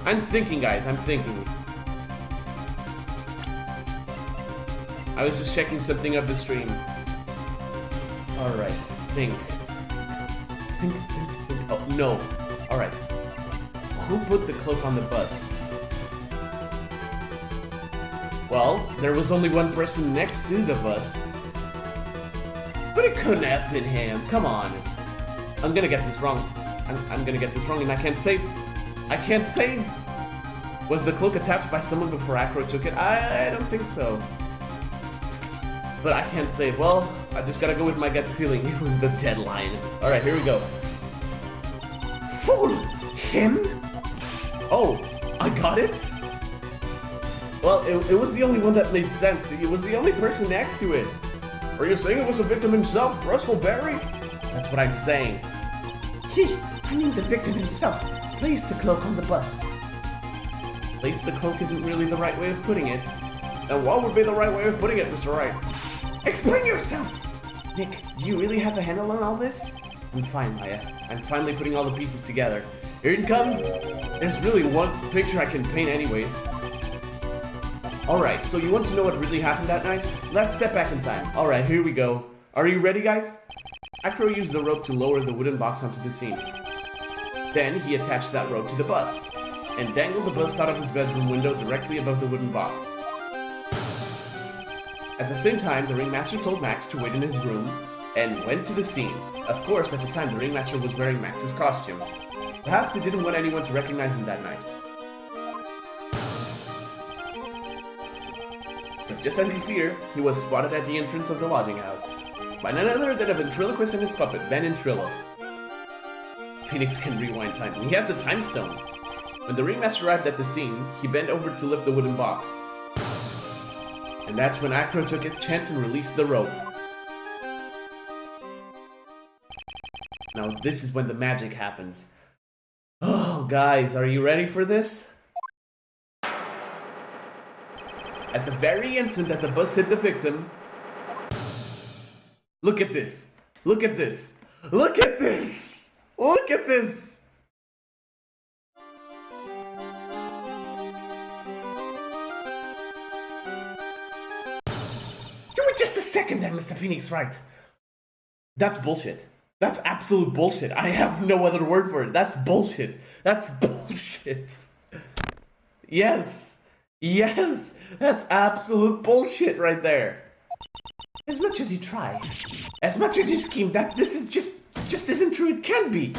I'm thinking, guys, I'm thinking. I was just checking something of the stream. Alright, think. Oh, no. Alright. Who put the cloak on the bust? Well, there was only one person next to the bust. But it couldn't have been him. Come on. I'm gonna get this wrong. I'm gonna get this wrong and I can't save. I can't save! Was the cloak attached by someone before Acro took it? I don't think so. But I can't save. Well, I just gotta go with my gut feeling. It was the deadline. Alright, here we go. Fool! Him? Oh, I got it? Well, it was the only one that made sense. It was the only person next to it. Are you saying it was the victim himself, Russell Berry? That's what I'm saying. I mean the victim himself. Place the cloak on the bust. Place the cloak isn't really the right way of putting it. And what would be the right way of putting it, Mr. Wright? Explain yourself! Nick, do you really have a handle on all this? I'm fine, Maya. I'm finally putting all the pieces together. Here it comes! There's really one picture I can paint anyways. Alright, so you want to know what really happened that night? Let's step back in time. Alright, here we go. Are you ready, guys? Acro used the rope to lower the wooden box onto the scene. Then he attached that rope to the bust, and dangled the bust out of his bedroom window directly above the wooden box. At the same time, the ringmaster told Max to wait in his room, and went to the scene. Of course, at the time, the ringmaster was wearing Max's costume. Perhaps he didn't want anyone to recognize him that night. But just as he feared, he was spotted at the entrance of the lodging house by none other than a ventriloquist and his puppet, Ben and Trillo. Phoenix can rewind time, and he has the time stone. When the ringmaster arrived at the scene, he bent over to lift the wooden box. And that's when Acro took his chance and released the rope. Now this is when the magic happens. Oh, guys, are you ready for this? At the very instant that the bus hit the victim... Look at this! Look at this! Look at this! Look at this! Give me just a second there, Mr. Phoenix Wright. That's bullshit. That's absolute bullshit. I have no other word for it. That's bullshit. That's bullshit. Yes. Yes. That's absolute bullshit right there. As much as you try, as much as you scheme, that this is just isn't true. It can't be.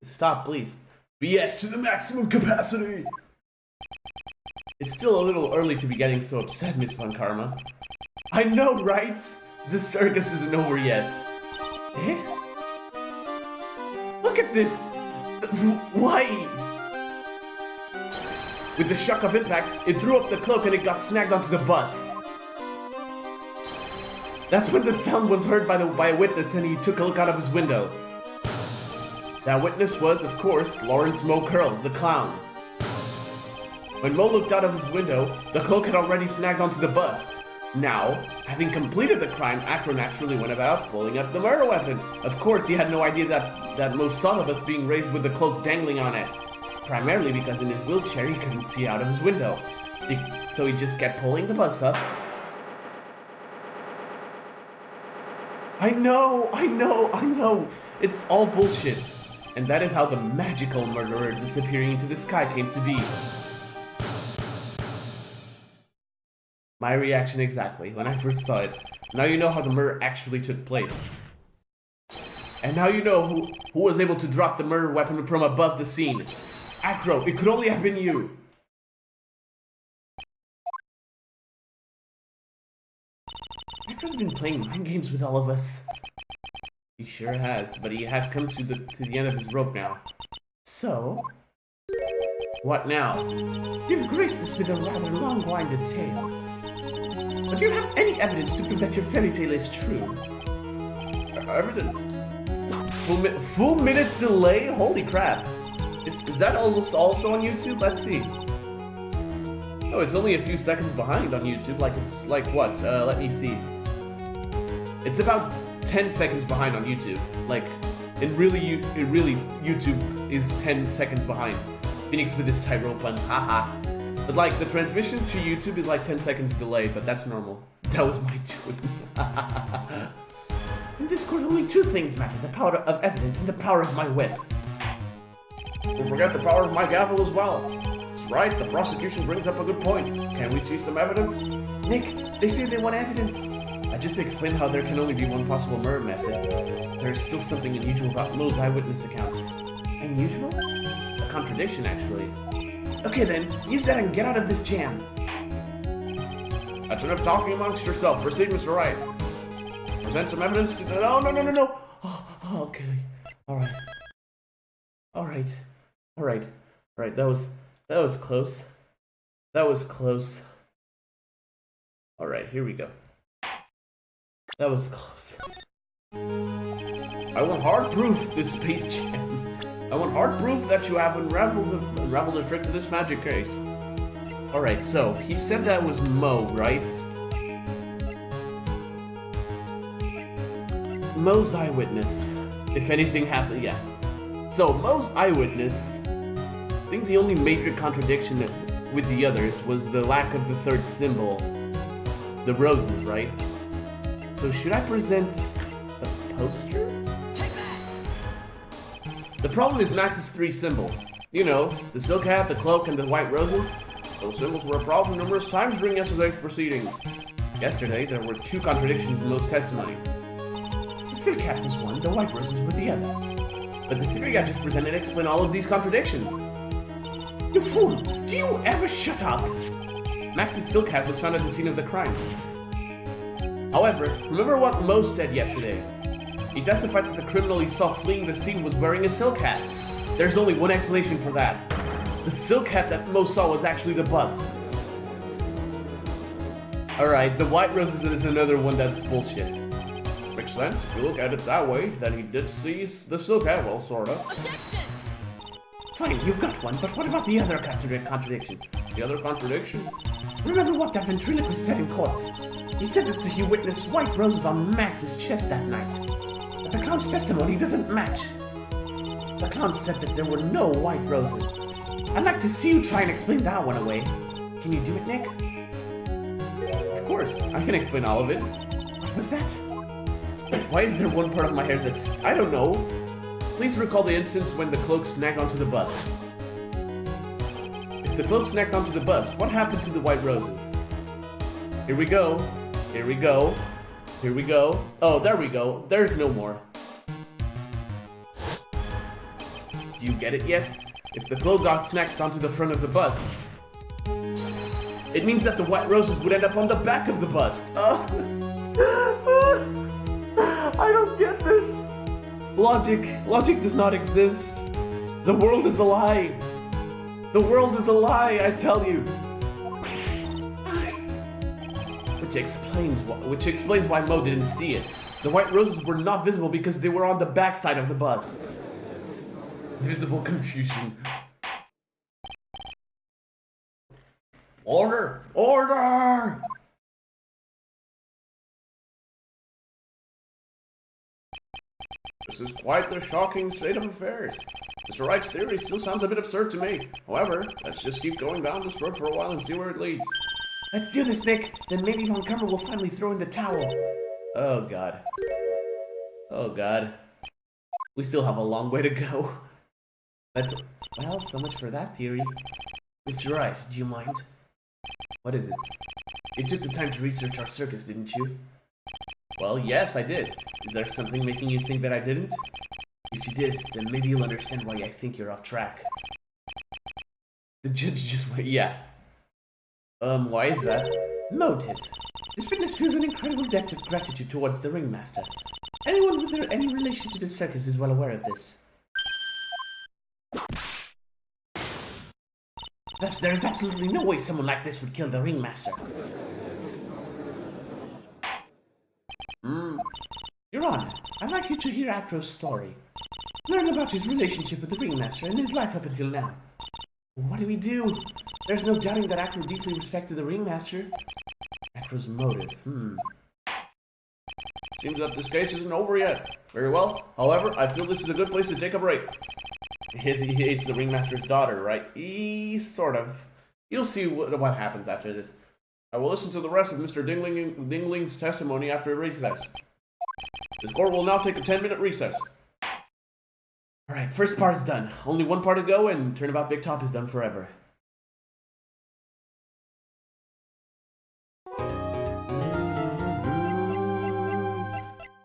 Stop, please. BS to the maximum capacity. It's still a little early to be getting so upset, Miss Von Karma. I know, right? The circus isn't over yet. Eh? Look at this. Why? With the shock of impact, it threw up the cloak and it got snagged onto the bust. That's when the sound was heard by a witness and he took a look out of his window. That witness was, of course, Lawrence Mo Curls, the clown. When Mo looked out of his window, the cloak had already snagged onto the bust. Now, having completed the crime, Acro naturally went about pulling up the murder weapon. Of course, he had no idea that Mo saw the bust being raised with the cloak dangling on it. Primarily because in his wheelchair he couldn't see out of his window. So he just kept pulling the bust up. I know! It's all bullshit. And that is how the magical murderer disappearing into the sky came to be. My reaction exactly, when I first saw it. Now you know how the murder actually took place. And now you know who was able to drop the murder weapon from above the scene. Acro, it could only have been you. Acro's been playing mind games with all of us. He sure has, but he has come to the end of his rope now. So, what now? You've graced us with a rather long-winded tale. But do you have any evidence to prove that your fairy tale is true? Evidence? Full minute delay? Holy crap. Is that also on YouTube? Let's see. Oh, it's only a few seconds behind on YouTube. Like, it's like what? Let me see. It's about 10 seconds behind on YouTube. Like, it really, YouTube is 10 seconds behind. Phoenix with this tightrope one, haha. But like, the transmission to YouTube is like 10 seconds delayed, but that's normal. That was my doing. In Discord, only two things matter: the power of evidence and the power of my whip. Don't forget the power of my gavel as well. It's right, the prosecution brings up a good point. Can we see some evidence? Nick, they say they want evidence. I just explained how there can only be one possible murder method. There's still something unusual about Mo's eyewitness account. Unusual? A contradiction, actually. Okay then, use that and get out of this jam. That's enough talking amongst yourself. Proceed, Mr. Wright. Present some evidence to... No. Oh, okay. Alright. That was close. That was close. Alright, here we go. That was close. I want hard proof, this Space Jam. I want hard proof that you have unraveled the trick to this magic case. Alright, so, he said that was Mo, right? Mo's eyewitness. If anything happened, yeah. So, Mo's eyewitness, I think the only major contradiction with the others was the lack of the third symbol. The roses, right? So should I present a poster? The problem is Max's three symbols. You know, the silk hat, the cloak, and the white roses. Those symbols were a problem numerous times during yesterday's proceedings. Yesterday, there were two contradictions in Mo's testimony. The silk hat was one, the white roses were the other. But the theory I just presented explain all of these contradictions. You fool! Do you ever shut up? Max's silk hat was found at the scene of the crime. However, remember what Mo said yesterday. He testified that the criminal he saw fleeing the scene was wearing a silk hat. There's only one explanation for that. The silk hat that Mo saw was actually the bust. Alright, the white roses is another one that's bullshit. Makes sense, if you look at it that way, then he did see the silk hat, well, sorta. Objection! Fine, you've got one, but what about the other contradiction? The other contradiction? Remember what that ventriloquist said in court? He said that he witnessed white roses on Max's chest that night. But the clown's testimony doesn't match. The clown said that there were no white roses. I'd like to see you try and explain that one away. Can you do it, Nick? Of course, I can explain all of it. What was that? Why is there one part of my hair that's... I don't know. Please recall the instance when the cloak snagged onto the bust. If the cloak snagged onto the bust, what happened to the white roses? Here we go. Here we go. Here we go. Oh, there we go. There's no more. Do you get it yet? If the cloak got snagged onto the front of the bust, it means that the white roses would end up on the back of the bust. I don't get this. Logic does not exist. The world is a lie. The world is a lie, I tell you. Which explains why Mo didn't see it. The white roses were not visible because they were on the backside of the bust. Visible confusion. Order! Order! This is quite the shocking state of affairs. Mr. Wright's theory still sounds a bit absurd to me. However, let's just keep going down this road for a while and see where it leads. Let's do this, Nick. Then maybe Von Karma will finally throw in the towel. Oh, God. Oh, God. We still have a long way to go. Well, so much for that theory. Mr. Wright, do you mind? What is it? You took the time to research our circus, didn't you? Well, yes, I did. Is there something making you think that I didn't? If you did, then maybe you'll understand why I think you're off track. The judge just went, yeah. Why is that? Motive. This witness feels an incredible debt of gratitude towards the ringmaster. Anyone with any relation to the circus is well aware of this. Thus, there is absolutely no way someone like this would kill the ringmaster. Your Honor, I'd like you to hear Acro's story. Learn about his relationship with the Ringmaster and his life up until now. What do we do? There's no doubting that Acro deeply respected the Ringmaster. Acro's motive, Seems that this case isn't over yet. Very well. However, I feel this is a good place to take a break. He hates the Ringmaster's daughter, right? Sort of. You'll see what happens after this. I will listen to the rest of Mr. Dingling's testimony after a recess. This court will now take a 10-minute recess. Alright, first part is done. Only one part to go, and Turnabout Big Top is done forever.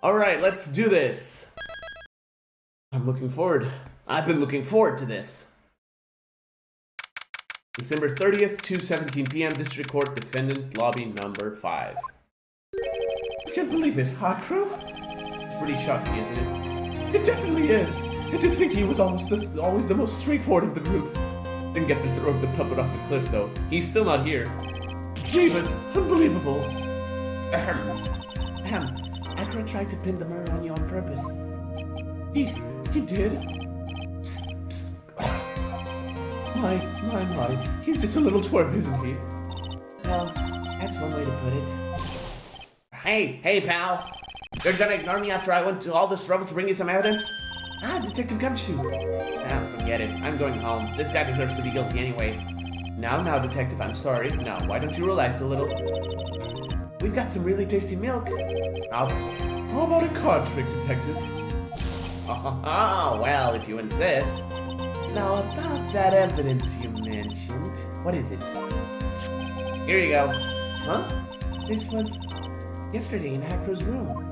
Alright, let's do this. I've been looking forward to this. December 30th, 2:17 p.m. District Court, Defendant Lobby Number 5. I can't believe it, Acro? It's pretty shocking, isn't it? It definitely is. And to think he was always the most straightforward of the group. Didn't get to throw the puppet off the cliff, though. He's still not here. Jeebus, unbelievable. Acro tried to pin the murder on you on purpose. He did? Psst, psst. My. He's just a little twerp, isn't he? Well, that's one way to put it. Hey, pal. You're gonna ignore me after I went to all this trouble to bring you some evidence? Detective Gumshoe. Forget it. I'm going home. This guy deserves to be guilty anyway. Now, Detective, I'm sorry. Now, why don't you relax a little? We've got some really tasty milk. How about a card trick, Detective? Well, if you insist. Now, about that evidence you mentioned, what is it? Here you go. Huh? This was yesterday in Acro's room.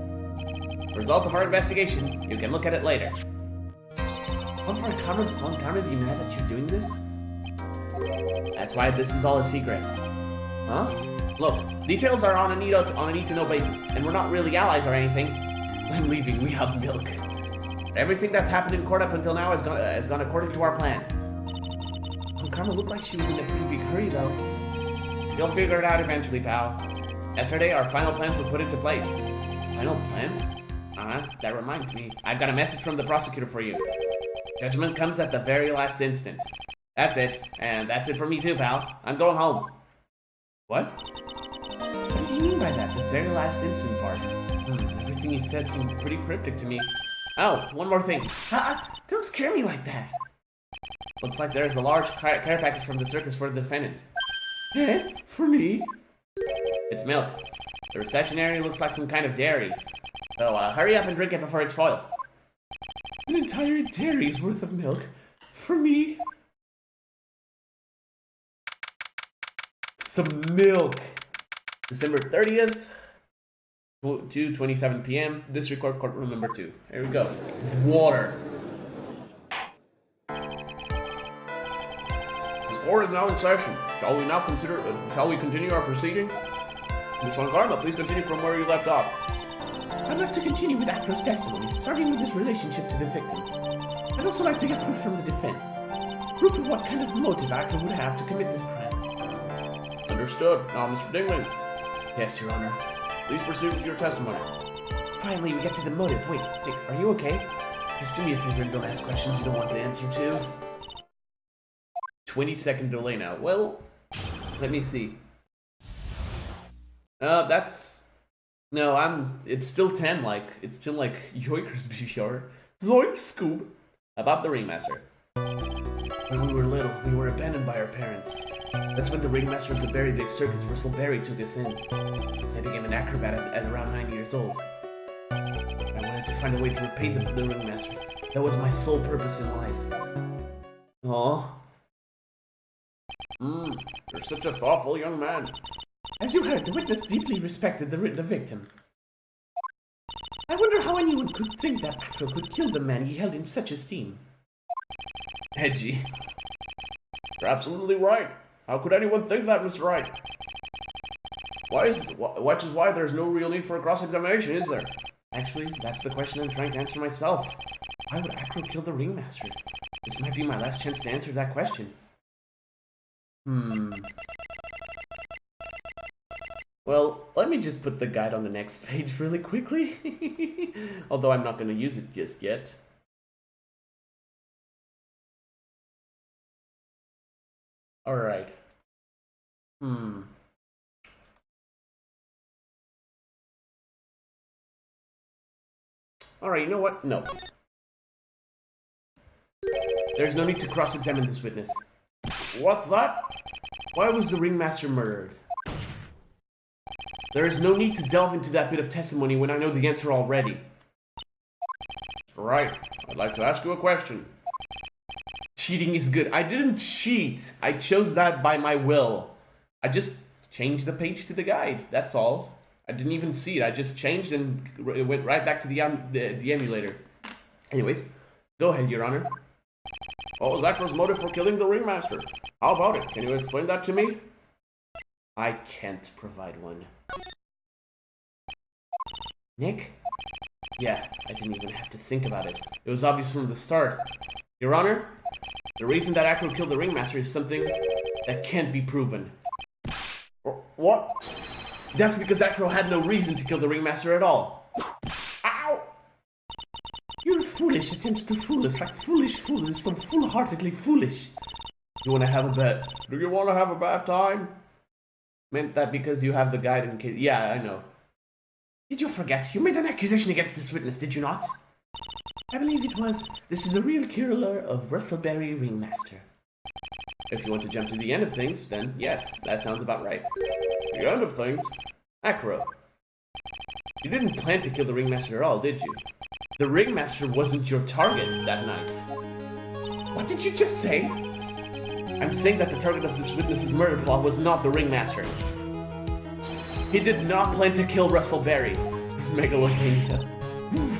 Result of our investigation. You can look at it later. Won't Carmen be mad that you're doing this? That's why this is all a secret. Huh? Look, details are on a need-to-know basis, and we're not really allies or anything. I'm leaving. We have milk. Everything that's happened in court up until now has gone according to our plan. Carmen looked like she was in a pretty big hurry, though. You'll figure it out eventually, pal. Yesterday, our final plans were put into place. Final plans? That reminds me. I've got a message from the prosecutor for you. Judgment comes at the very last instant. That's it. And that's it for me too, pal. I'm going home. What? What do you mean by that? The very last instant part? Everything he said seemed pretty cryptic to me. Oh, one more thing. Don't scare me like that. Looks like there's a large care package from the circus for the defendant. Eh? For me? It's milk. The reception area looks like some kind of dairy. So hurry up and drink it before it spoils. An entire dairy's worth of milk? For me? Some milk! December 30th, 2:27 p.m. District Court, courtroom number 2. Here we go. Water. This court is now in session. Shall we continue our proceedings? Ms. Karma, please continue from where you left off. I'd like to continue with Acro's testimony, starting with his relationship to the victim. I'd also like to get proof from the defense. Proof of what kind of motive Acro would have to commit this crime. Understood. Now, Mr. Dingling. Yes, Your Honor. Please proceed with your testimony. Finally, we get to the motive. Wait, Nick, are you okay? Just do me a favor and don't ask questions you don't want the answer to. 20-second delay now. Well, let me see. It's still 10, it's still like Yoiker's BVR. Zoink Scoob. About the Ringmaster. When we were little, we were abandoned by our parents. That's when the Ringmaster of the Berry Big Circus, Russell Berry, took us in. I became an acrobat at around 9 years old. I wanted to find a way to repay the Ringmaster. That was my sole purpose in life. Aww. You're such a thoughtful young man. As you heard, the witness deeply respected the victim. I wonder how anyone could think that Acro could kill the man he held in such esteem. Edgy. You're absolutely right. How could anyone think that, Mr. Wright? Which is why there's no real need for a cross-examination, is there? Actually, that's the question I'm trying to answer myself. Why would Acro kill the Ringmaster? This might be my last chance to answer that question. Well, Well, let me just put the guide on the next page really quickly. Although I'm not going to use it just yet. Alright. Alright, you know what? No. There's no need to cross-examine this witness. What's that? Why was the ringmaster murdered? There is no need to delve into that bit of testimony when I know the answer already. Right. I'd like to ask you a question. Cheating is good. I didn't cheat. I chose that by my will. I just changed the page to the guide. That's all. I didn't even see it. I just changed and it went right back to the emulator. Anyways, go ahead, Your Honor. What was Acro's motive for killing the ringmaster? How about it? Can you explain that to me? I can't provide one. Nick? Yeah, I didn't even have to think about it. It was obvious from the start. Your Honor, the reason that Acro killed the ringmaster is something that can't be proven. What? That's because Acro had no reason to kill the ringmaster at all. Ow! Your foolish attempts to fool us like foolish fools, so full-heartedly foolish. You wanna have a bet? Do you wanna have a bad time? Meant that because you have the guide in case. Yeah, I know. Did you forget? You made an accusation against this witness, did you not? I believe it was. This is the real killer of Rustleberry Ringmaster. If you want to jump to the end of things, then yes, that sounds about right. The end of things? Acro. You didn't plan to kill the ringmaster at all, did you? The ringmaster wasn't your target that night. What did you just say? I'm saying that the target of this witness's murder plot was not the ringmaster. He did not plan to kill Rustleberry with megalomania.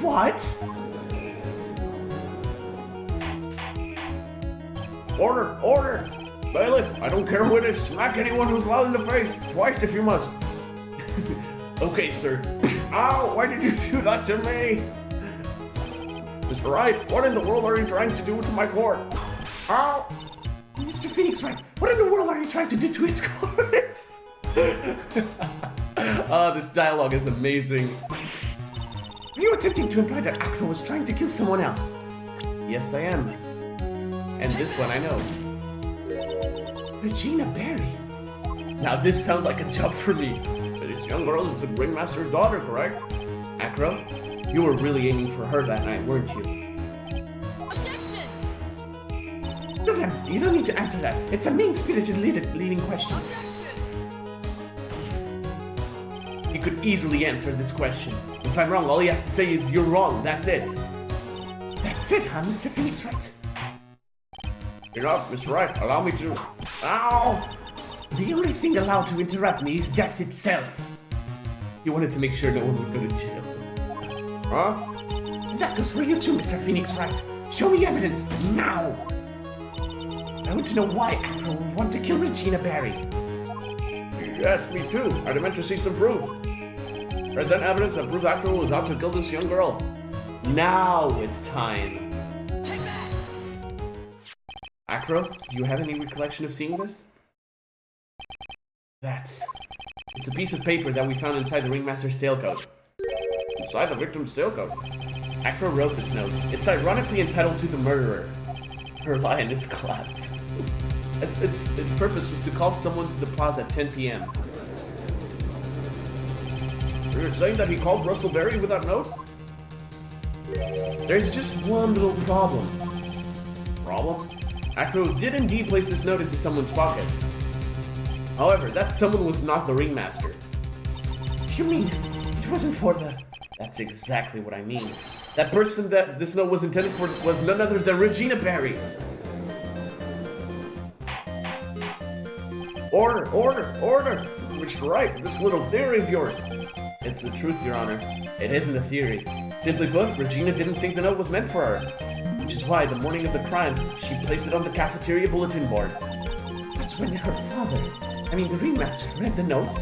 What? Order! Order! Bailiff, I don't care who it is. Smack anyone who's loud in the face. Twice if you must. Okay, sir. Ow! Why did you do that to me? Mr. Wright, what in the world are you trying to do to my court? Ow! Mr. Phoenix Wright, what in the world are you trying to do to his courts? Oh, this dialogue is amazing. Are you attempting to imply that Acro was trying to kill someone else? Yes, I am. And this one I know. Regina Barry. Now this sounds like a job for me. This young girl is the ringmaster's daughter, correct? Acro, you were really aiming for her that night, weren't you? Objection! No, you don't need to answer that. It's a mean-spirited leading question. You could easily answer this question. If I'm wrong, all he has to say is you're wrong. That's it. That's it, huh, Mr. Phoenix Wright? You're not, Mr. Wright. Allow me to... Ow! The only thing allowed to interrupt me is death itself. You wanted to make sure no one would go to jail. Huh? And that goes for you too, Mr. Phoenix Wright. Show me evidence, now! I want to know why Acro would want to kill Regina Barry. Yes, me too. I demand to see some proof. Present evidence that proves Acro was out to kill this young girl. Now it's time. Acro, do you have any recollection of seeing this? It's a piece of paper that we found inside the ringmaster's tailcoat. Inside the victim's tailcoat? Acro wrote this note. It's ironically entitled to the murderer. Her lion is clapped. Its purpose was to call someone to the plaza at 10 p.m. You're saying that he called Rustleberry with that note? There's just one little problem. Problem? Acro did indeed place this note into someone's pocket. However, that someone was not the ringmaster. You mean it wasn't for the... That's exactly what I mean. That person that this note was intended for was none other than Regina Barry. Order! Order! Order! Mr. Wright, this little theory of yours. It's the truth, Your Honor. It isn't a theory. Simply put, Regina didn't think the note was meant for her. Which is why, the morning of the crime, she placed it on the cafeteria bulletin board. That's when her father, the ringmaster, read the note.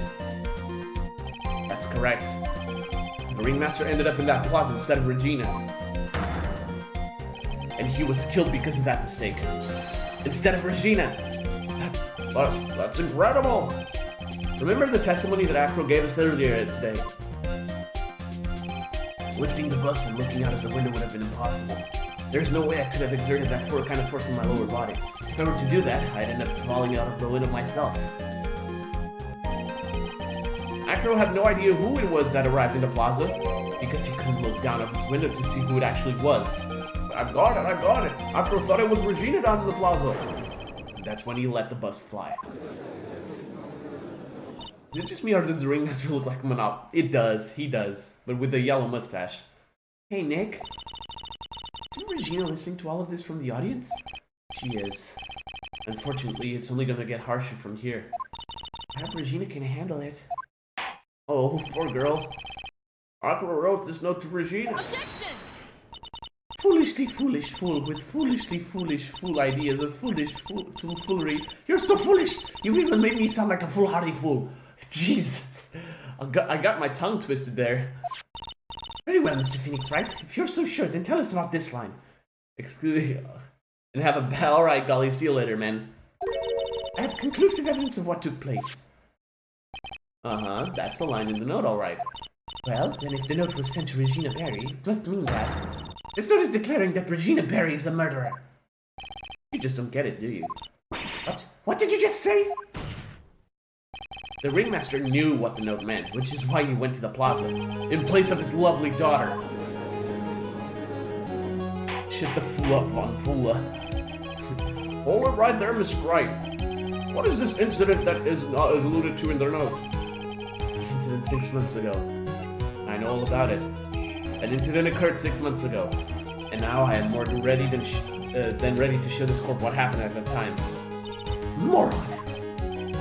That's correct. The ringmaster ended up in that plaza instead of Regina. And he was killed because of that mistake. Instead of Regina. That's incredible! Remember the testimony that Acro gave us earlier today? Lifting the bus and looking out of the window would have been impossible. There's no way I could have exerted that kind of force in my lower body. If I were to do that, I'd end up falling out of the window myself. Acro had no idea who it was that arrived in the plaza, because he couldn't look down out his window to see who it actually was. I've got it! Acro thought it was Regina down in the plaza. And that's when he let the bus fly. Is it just me or does the ringmaster look like Monop? It does, he does, but with the yellow mustache. Hey Nick, isn't Regina listening to all of this from the audience? She is. Unfortunately, it's only gonna get harsher from here. I hope Regina can handle it. Oh, poor girl. Acro wrote this note to Regina. Objection! Foolishly foolish fool with foolishly foolish fool ideas of foolish foolery. You're so foolish! You've even made me sound like a foolhardy fool. Jesus. I got my tongue twisted there. Very well, Mr. Phoenix, Wright. If you're so sure, then tell us about this line. Excuse and have a alright, golly, see you later, man. I have conclusive evidence of what took place. That's a line in the note, alright. Well, then if the note was sent to Regina Barry, it must mean that... This note is declaring that Regina Barry is a murderer. You just don't get it, do you? What? What did you just say? The ringmaster knew what the note meant, which is why he went to the plaza, in place of his lovely daughter. Shut the fool up, Von Fula. Hold it right there, Miss Wright. What is this incident that is alluded to in their note? The incident 6 months ago. I know all about it. An incident occurred 6 months ago, and now I am more ready than ready to show this corp what happened at the time. Moron!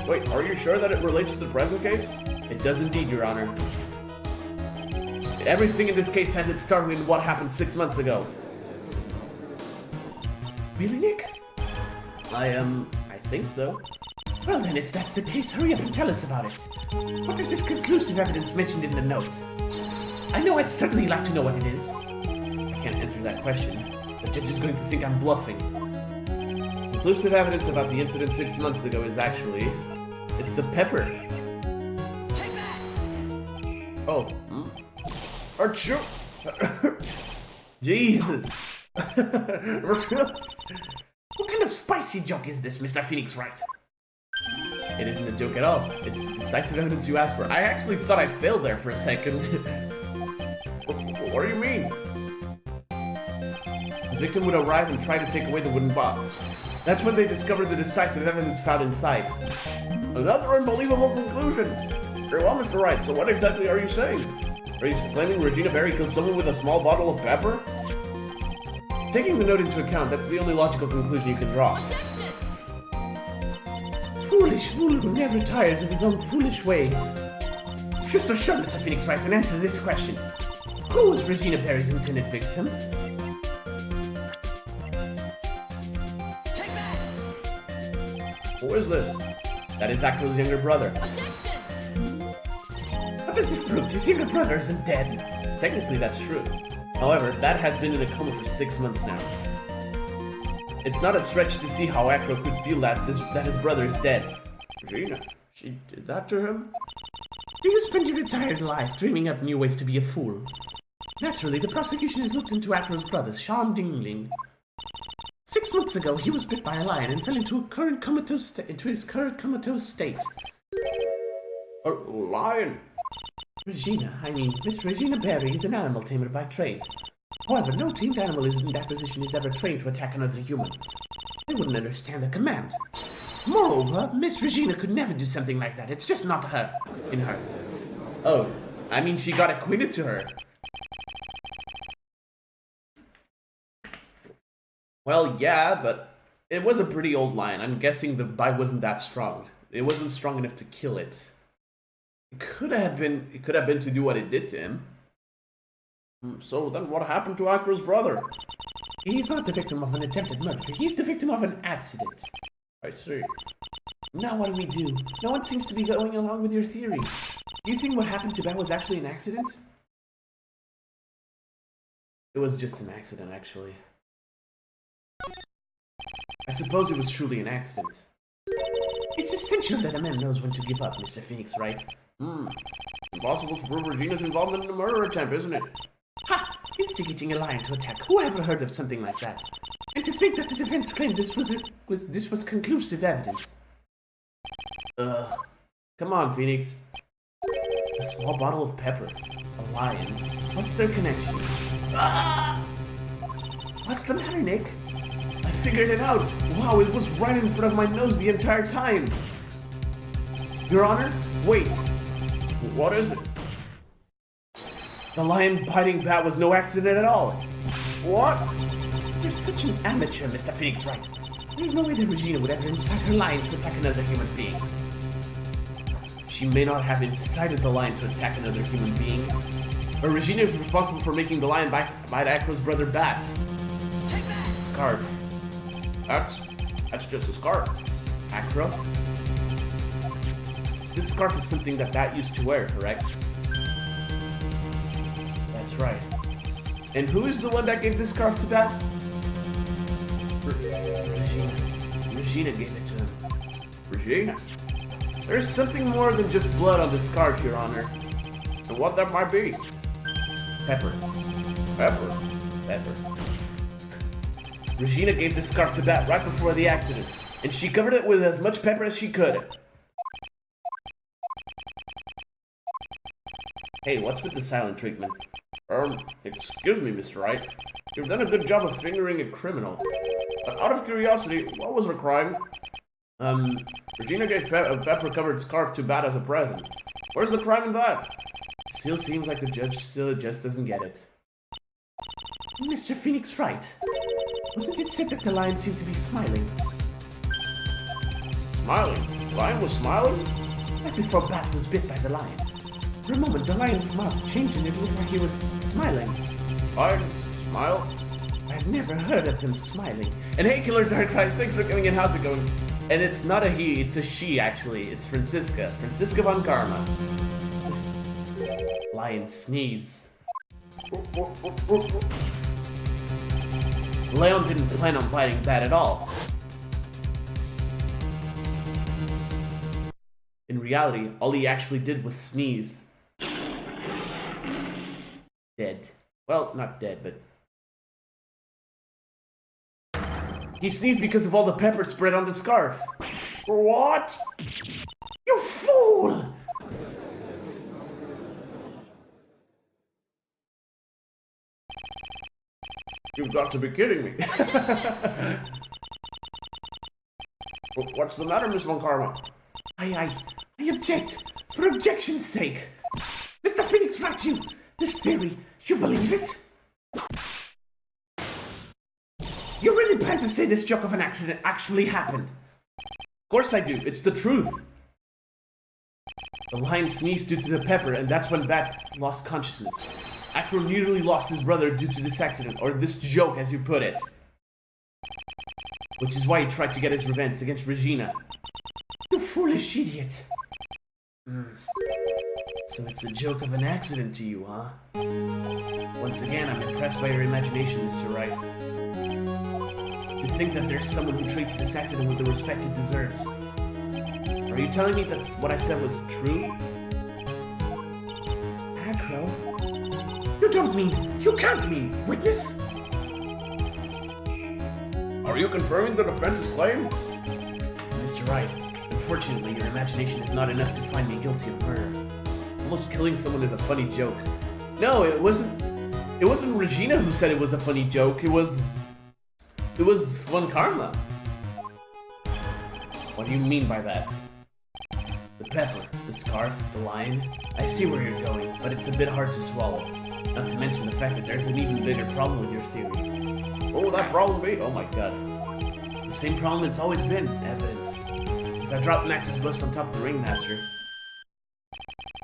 Wait, are you sure that it relates to the present case? It does indeed, Your Honor. Everything in this case has its start in what happened 6 months ago. Really, Nick? I think so. Well then, if that's the case, hurry up and tell us about it. What is this conclusive evidence mentioned in the note? I know I'd certainly like to know what it is. I can't answer that question. The judge is going to think I'm bluffing. Conclusive evidence about the incident 6 months ago is actually... It's the pepper. Take that! Oh. Achoo! Jesus! What kind of spicy joke is this, Mr. Phoenix Wright? It isn't a joke at all. It's the decisive evidence you asked for. I actually thought I failed there for a second. What do you mean? The victim would arrive and try to take away the wooden box. That's when they discovered the decisive evidence found inside. Another unbelievable conclusion! Very well, Mr. Wright, so what exactly are you saying? Are you claiming Regina Barry killed someone with a small bottle of pepper? Taking the note into account, that's the only logical conclusion you can draw. Objection! Foolish fool who never tires of his own foolish ways. If you're so sure, Mr. Phoenix Wright, then answer this question. Who was Regina Barry's intended victim? Take that! Who is this? That is Acro's younger brother. Objection! What does this prove? His younger brother isn't dead. Technically, that's true. However, that has been in a coma for 6 months now. It's not a stretch to see how Acro could feel that his brother is dead. Regina, she did that to him? Do you spend your entire life dreaming up new ways to be a fool? Naturally, the prosecution has looked into Acro's brother, Sean Dingling. 6 months ago, he was bit by a lion and fell into his current comatose state. A lion? Miss Regina Barry is an animal tamer by trade. However, no tamed animal in that position is ever trained to attack another human. They wouldn't understand the command. Moreover, Miss Regina could never do something like that. It's just not in her. Oh, I mean she got acquitted to her. Well, yeah, but it was a pretty old lion. I'm guessing the bite wasn't that strong. It wasn't strong enough to kill it. It could have been to do what it did to him. So then what happened to Acro's brother? He's not the victim of an attempted murder. He's the victim of an accident. I see. Now what do we do? No one seems to be going along with your theory. Do you think what happened to Ben was actually an accident? It was just an accident, actually. I suppose it was truly an accident. It's essential that a man knows when to give up, Mr. Phoenix, Wright? Impossible to prove Regina's involvement in a murder attempt, isn't it? Ha! Instigating a lion to attack. Who ever heard of something like that? And to think that the defense claimed this was conclusive evidence. Come on, Phoenix. A small bottle of pepper. A lion. What's their connection? Ah! What's the matter, Nick? I figured it out. Wow, it was right in front of my nose the entire time. Your Honor, wait. What is it? The lion biting bat was no accident at all. What? You're such an amateur, Mr. Phoenix, Wright. There's no way that Regina would ever incite her lion to attack another human being. She may not have incited the lion to attack another human being, but Regina is responsible for making the lion bite Acro's brother Bat. Scarf. That's just a scarf. Acro? This scarf is something that Bat used to wear, correct? That's right. And who is the one that gave this scarf to Bat? Regina. Regina gave it to him. Regina? There's something more than just blood on the scarf, Your Honor. And what that might be? Pepper. Pepper. Pepper. Regina gave this scarf to Bat right before the accident, and she covered it with as much pepper as she could. Hey, what's with the silent treatment? Excuse me, Mr. Wright. You've done a good job of fingering a criminal. But out of curiosity, what was her crime? Regina gave a pepper-covered scarf to Bat as a present. Where's the crime in that? It still seems like the judge still just doesn't get it. Mr. Phoenix, Wright. Wasn't it said that the lion seemed to be smiling? Smiling? The lion was smiling? Right before Bat was bit by the lion. For a moment, the lion's mouth changed and it looked like he was smiling. Lions smile? I've never heard of them smiling. And hey, Killer Darkrai, thanks for coming in. How's it going? And it's not a he, it's a she, actually. It's Francisca. Francisca von Karma. Lion sneeze. Leon didn't plan on biting that at all. In reality, all he actually did was sneeze. Dead. Well, not dead, but... He sneezed because of all the pepper spread on the scarf. What? You fool! You've got to be kidding me. What's the matter, Miss Von Karma? I object. For objection's sake. Mr. Phoenix, Wright, this theory, you believe it? You really plan to say this joke of an accident actually happened? Of course I do. It's the truth. The lion sneezed due to the pepper, and that's when Bat lost consciousness. Acro nearly lost his brother due to this accident, or this joke as you put it. Which is why he tried to get his revenge against Regina. You foolish idiot. So it's a joke of an accident to you, huh? Once again, I'm impressed by your imagination, Mr. Wright. To think that there's someone who treats this accident with the respect it deserves. Are you telling me that what I said was true? Acro? You don't mean, you can't mean, witness? Are you confirming the defense's claim? Mr. Wright, unfortunately, your imagination is not enough to find me guilty of murder. Almost killing someone is a funny joke. No, it wasn't Regina who said it was a funny joke. It was Von Karma. What do you mean by that? The pepper, the scarf, the lion. I see where you're going, but it's a bit hard to swallow. Not to mention the fact that there's an even bigger problem with your theory. What would that problem be? Oh my god. The same problem it's always been, evidence. If I drop Max's bust on top of the Ringmaster,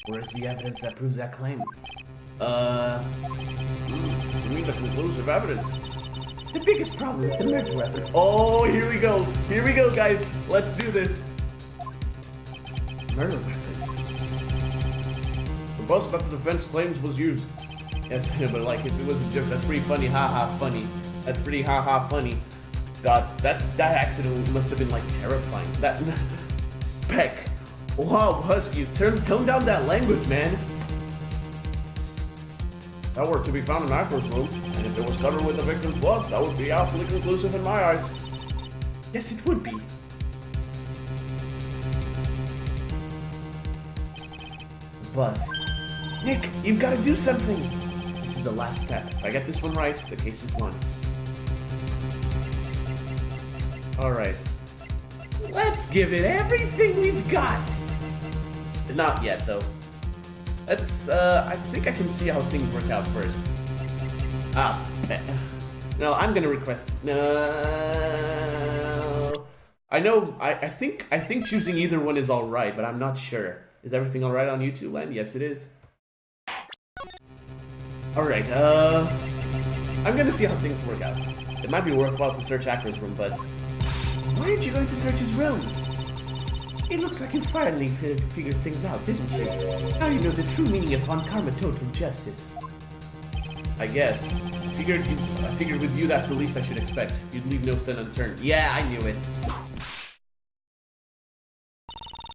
where's the evidence that proves that claim? You mean the conclusive evidence? The biggest problem is the murder weapon. Oh, here we go. Here we go, guys. Let's do this. Murder weapon. The bus that the defense claims was used. Yes, but like if it was a joke, that's pretty funny. Ha ha funny. That's pretty ha ha funny. God, that accident must have been like terrifying. Peck. Wow, Husky, tone down that language, man. That were to be found in Acro's room, and if it was covered with the victim's blood, that would be awfully conclusive in my eyes. Yes, it would be. Bust. Nick, you've got to do something. This is the last step. If I get this one right, the case is won. Alright. Let's give it everything we've got. Not yet, though. Let's, I think I can see how things work out first. No, I'm gonna request. No. I know, I think choosing either one is alright, but I'm not sure. Is everything alright on YouTube land? Yes, it is. Alright, I'm gonna see how things work out. It might be worthwhile to search Acro's room, but why aren't you going to search his room? It looks like you finally figured things out, didn't you? Now you know the true meaning of von karma total justice. I guess. I figured with you that's the least I should expect. You'd leave no stone unturned. Yeah, I knew it.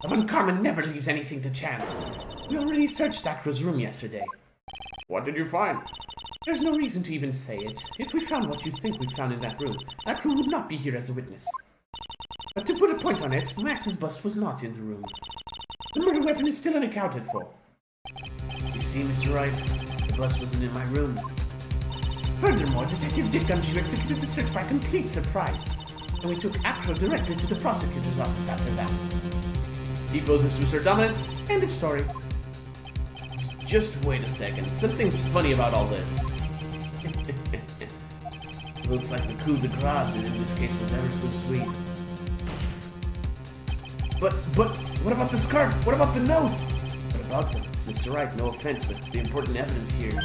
Von karma never leaves anything to chance. We already searched Acro's room yesterday. What did you find? There's no reason to even say it. If we found what you think we found in that room, Acro would not be here as a witness. But to put a point on it, Max's bust was not in the room. The murder weapon is still unaccounted for. You see, Mr. Wright, the bust wasn't in my room. Furthermore, Detective Dick Gumshoe executed the search by complete surprise, and we took Acro directly to the prosecutor's office after that. He poses to Sir Dominant. End of story. Just wait a second. Something's funny about all this. Looks like the coup de grace in this case was ever so sweet. But, what about the scarf? What about the note? What about them? Mr. Wright, no offense, but the important evidence here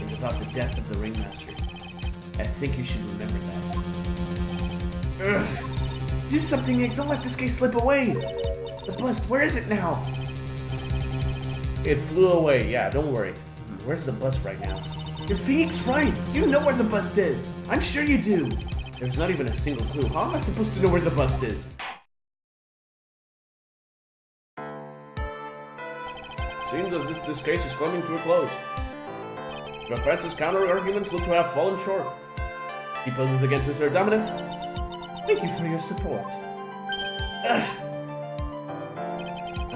is about the death of the ringmaster. I think you should remember that. Ugh. Do something, Nick. Don't let this case slip away. The bust, where is it now? It flew away, yeah, don't worry. Where's the bust right now? You're Phoenix Wright! You know where the bust is! I'm sure you do! There's not even a single clue. How am I supposed to know where the bust is? Seems as if this case is coming to a close. The defense's counter-arguments look to have fallen short. He poses again to Sir Dominant. Thank you for your support.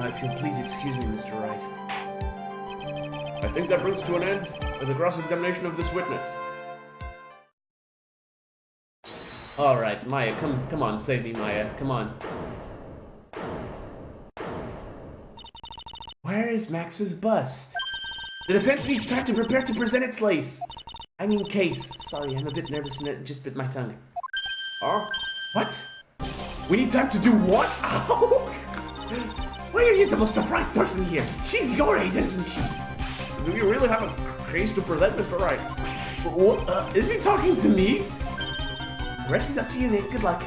If you'll please excuse me, Mr. Wright. I think that brings to an end the cross-examination of this witness. Alright, Maya, come on, save me, Maya. Come on. Where is Max's bust? The defense needs time to prepare to present its case. Sorry, I'm a bit nervous and it just bit my tongue. Huh? What? We need time to do what? Why are you the most surprised person here? She's your aide, isn't she? Do you really have a case to present, Mr. Wright? What? Is he talking to me? The rest is up to you, Nick. Good luck.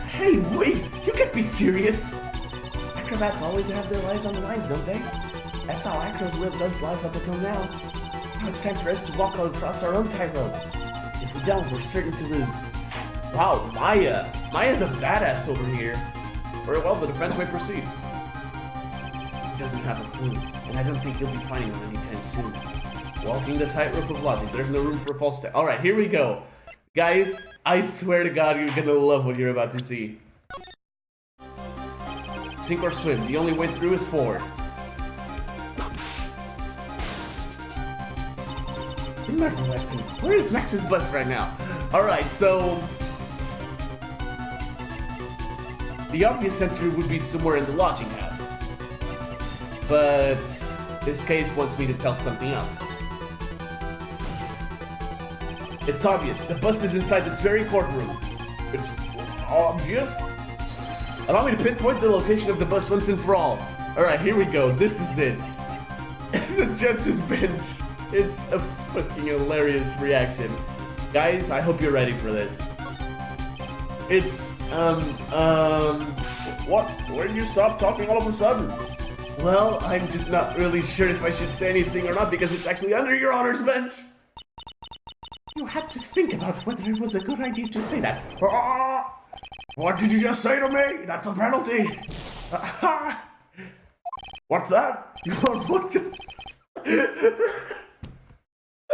Hey, wait! You can't be serious! Acrobats always have their lives on the lines, don't they? That's how Acro's lived its life up until now. Now it's time for us to walk across our own tightrope. If we don't, we're certain to lose. Wow, Maya! Maya the badass over here. Very well, the defense may proceed. He doesn't have a clue, and I don't think you'll be finding one anytime soon. Walking the tightrope of logic, there's no room for a false step. Alright, here we go. Guys, I swear to God, you're gonna love what you're about to see. Sink or swim, the only way through is forward. The murder weapon. Where is Max's bust right now? Alright, so the obvious answer would be somewhere in the lodging house. But this case wants me to tell something else. It's obvious. The bust is inside this very courtroom. It's obvious? Allow me to pinpoint the location of the bust once and for all. Alright, here we go. This is it. The judge's bench. It's a fucking hilarious reaction. Guys, I hope you're ready for this. It's, What? Where did you stop talking all of a sudden? Well, I'm just not really sure if I should say anything or not because it's actually under your honor's bench. You had to think about whether it was a good idea to say that. What did you just say to me? That's a penalty. What's that? You want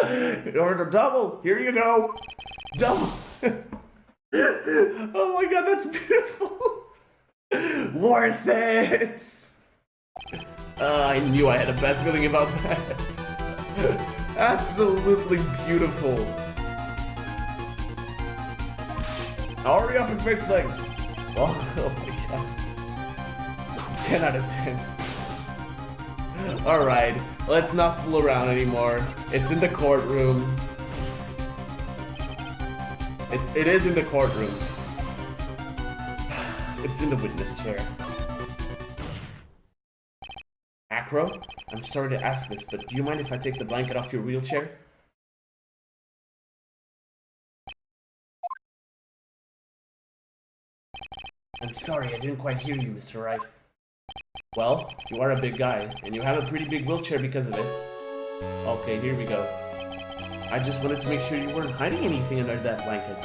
in order to double. Here you go. Double. Oh my god, that's beautiful. Worth it. I knew I had a bad feeling about that. Absolutely beautiful. Hurry up and fix things. Oh my god. 10 out of 10. Alright, let's not fool around anymore. It's in the courtroom. It is in the courtroom. It's in the witness chair. Acro, I'm sorry to ask this, but do you mind if I take the blanket off your wheelchair? I'm sorry, I didn't quite hear you, Mr. Wright. Well, you are a big guy, and you have a pretty big wheelchair because of it. Okay, here we go. I just wanted to make sure you weren't hiding anything under that blanket.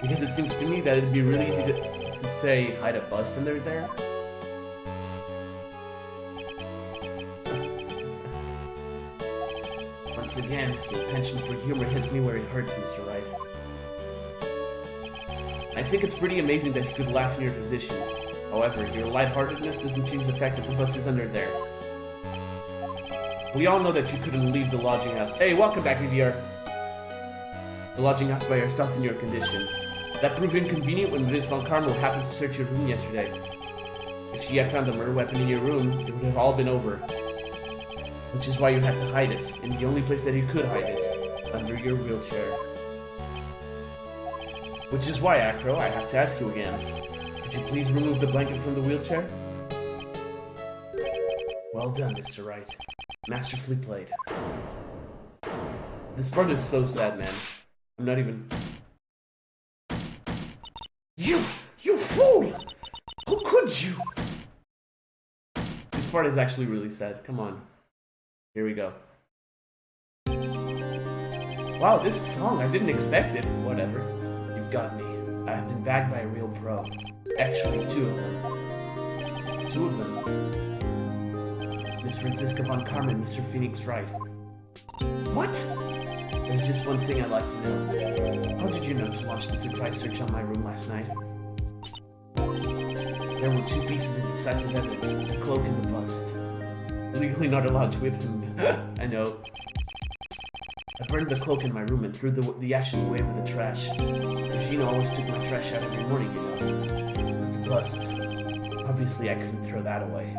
Because it seems to me that it'd be really easy to say hide a bust under there. Once again, your penchant for humor hits me where it hurts, Mr. Wright. I think it's pretty amazing that you could laugh in your position. However, your lightheartedness doesn't change the fact that the bus is under there. We all know that you couldn't leave the lodging house. Hey, welcome back, Riviere. The lodging house by yourself in your condition. That proved inconvenient when Vince Von Carmel happened to search your room yesterday. If she had found a murder weapon in your room, it would have all been over. Which is why you had to hide it, in the only place that you could hide it, under your wheelchair. Which is why, Acro, I have to ask you again. Could you please remove the blanket from the wheelchair? Well done, Mr. Wright. Masterfully played. This part is so sad, man. I'm not even... You fool! How could you? This part is actually really sad. Come on. Here we go. Wow, this song, I didn't expect it. Whatever. You've got me. I have been bagged by a real pro. Actually, two of them. Two of them. Miss Francisca Von Carmen, Mr. Phoenix Wright. What? There's just one thing I'd like to know. How did you know to launch the surprise search on my room last night? There were two pieces of decisive evidence, the cloak and the bust. Legally not allowed to whip him. I know. I burned the cloak in my room and threw the ashes away with the trash. Regina always took my trash out every morning, you know. The bust. Obviously, I couldn't throw that away.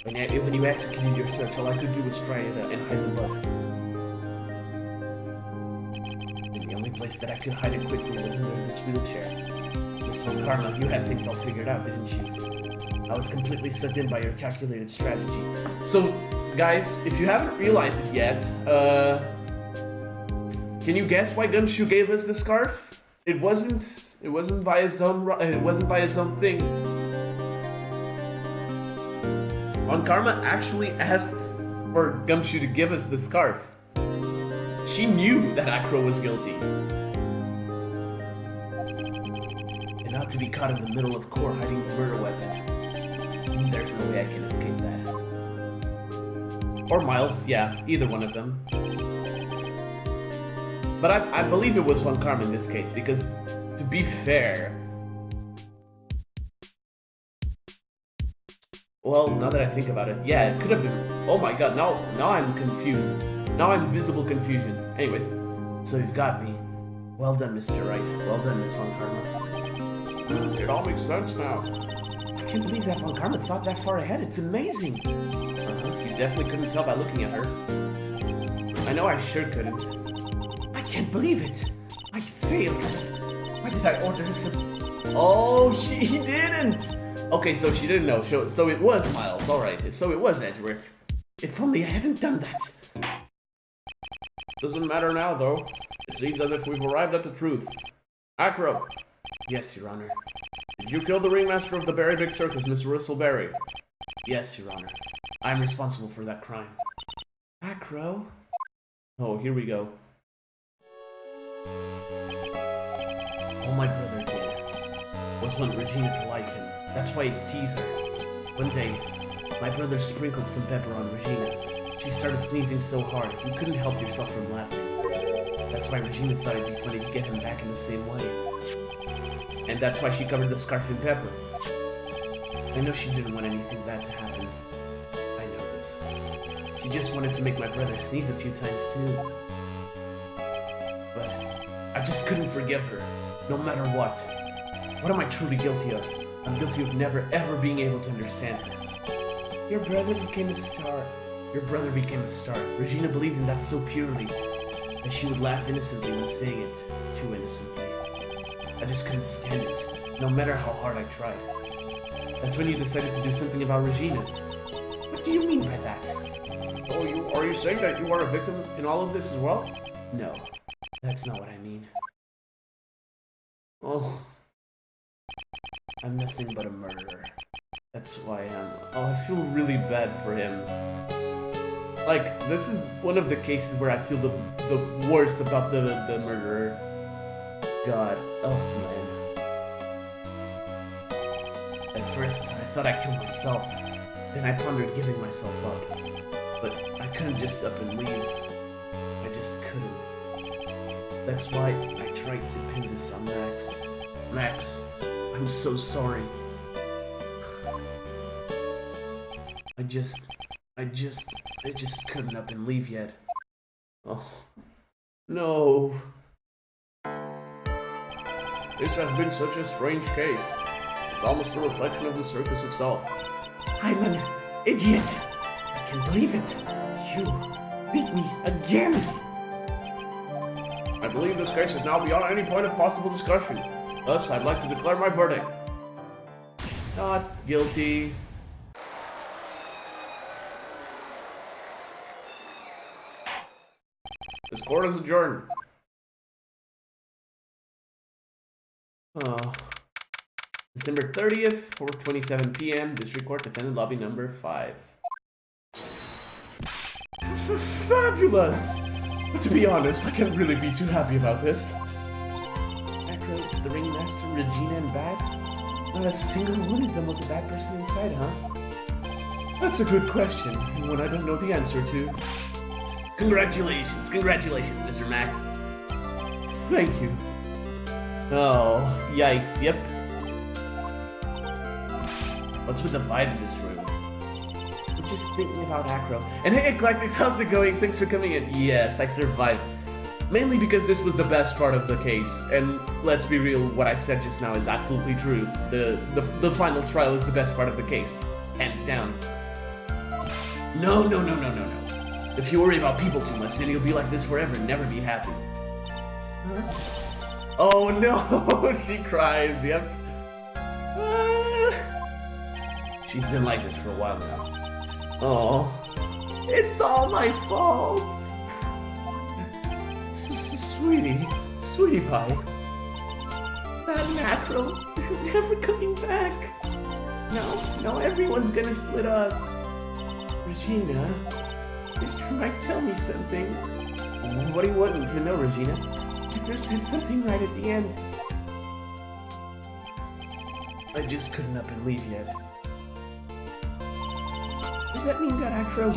When you executed your search, all I could do was try it and hide the bust. And the only place that I could hide it quickly was under this wheelchair. Miss Von Karma, you had things all figured out, didn't you? I was completely sucked in by your calculated strategy. So, guys, if you haven't realized it yet, can you guess why Gumshoe gave us the scarf? It wasn't by his own thing. Von Karma actually asked for Gumshoe to give us the scarf. She knew that Acro was guilty. And not to be caught in the middle of court hiding the murder weapon. There's no way I can escape that. Or Miles, yeah, either one of them. But I believe it was Von Karma in this case, because, to be fair... Well, now that I think about it, yeah, it could have been... Oh my god, now I'm confused. Now I'm visible confusion. Anyways, so you've got me. Well done, Mr. Wright. Well done, Miss Von Karma. It all makes sense now. I can't believe that Von Karma thought that far ahead. It's amazing. You definitely couldn't tell by looking at her. I know I sure couldn't. I can't believe it. I failed. Why did I order this? Oh, he didn't. Okay, so she didn't know. So it was Miles. All right. So it was Edgeworth. If only I hadn't done that. Doesn't matter now, though. It seems as if we've arrived at the truth. Acro. Yes, Your Honor. Did you kill the ringmaster of the Berry Big Circus, Miss Russell Berry? Yes, Your Honor. I'm responsible for that crime. Acro? Oh, here we go. All my brother did. was want Regina to like him. That's why he'd tease her. One day, my brother sprinkled some pepper on Regina. She started sneezing so hard, you couldn't help yourself from laughing. That's why Regina thought it'd be funny to get him back in the same way. And that's why she covered the scarf in pepper. I know she didn't want anything bad to happen. I know this. She just wanted to make my brother sneeze a few times too. But I just couldn't forgive her, no matter what. What am I truly guilty of? I'm guilty of never ever being able to understand her. Your brother became a star. Your brother became a star. Regina believed in that so purely that she would laugh innocently when saying it too innocently. I just couldn't stand it, no matter how hard I tried. That's when you decided to do something about Regina. What do you mean by that? Oh, are you saying that you are a victim in all of this as well? No, that's not what I mean. Oh, I'm nothing but a murderer. That's why I feel really bad for him. Like, this is one of the cases where I feel the worst about the murderer. God, oh man. At first, I thought I killed myself. Then I pondered giving myself up. But I couldn't just up and leave. I just couldn't. That's why I tried to pin this on Max. Max, I'm so sorry. I just couldn't up and leave yet. Oh, no. This has been such a strange case. It's almost a reflection of the circus itself. I'm an idiot. I can't believe it. You beat me again. I believe this case is now beyond any point of possible discussion. Thus, I'd like to declare my verdict. Not guilty. This court is adjourned. Oh. December 30th, 4:27 p.m. District Court, Defendant Lobby number 5. Fabulous! But to be honest, I can't really be too happy about this. Acro, the ringmaster, Regina, and Bat? Not a single one of them was a bad person inside, huh? That's a good question, and one I don't know the answer to. Congratulations, Mr. Max. Thank you. Oh, yikes, yep. What's with the vibe in this room? I'm just thinking about Acro. And hey, Eclectic, how's it going? Thanks for coming in. Yes, I survived. Mainly because this was the best part of the case. And let's be real, what I said just now is absolutely true. The final trial is the best part of the case. Hands down. No. If you worry about people too much, then you'll be like this forever and never be happy. Huh? Oh no, she cries, yep. She's been like this for a while now. Oh, it's all my fault. Sweetie pie. That macro, they're never coming back. Now everyone's gonna split up. Regina, Mr. Wright, tell me something. What do you want to know, Regina? You said something right at the end. I just couldn't up and leave yet. Does that mean that Acro,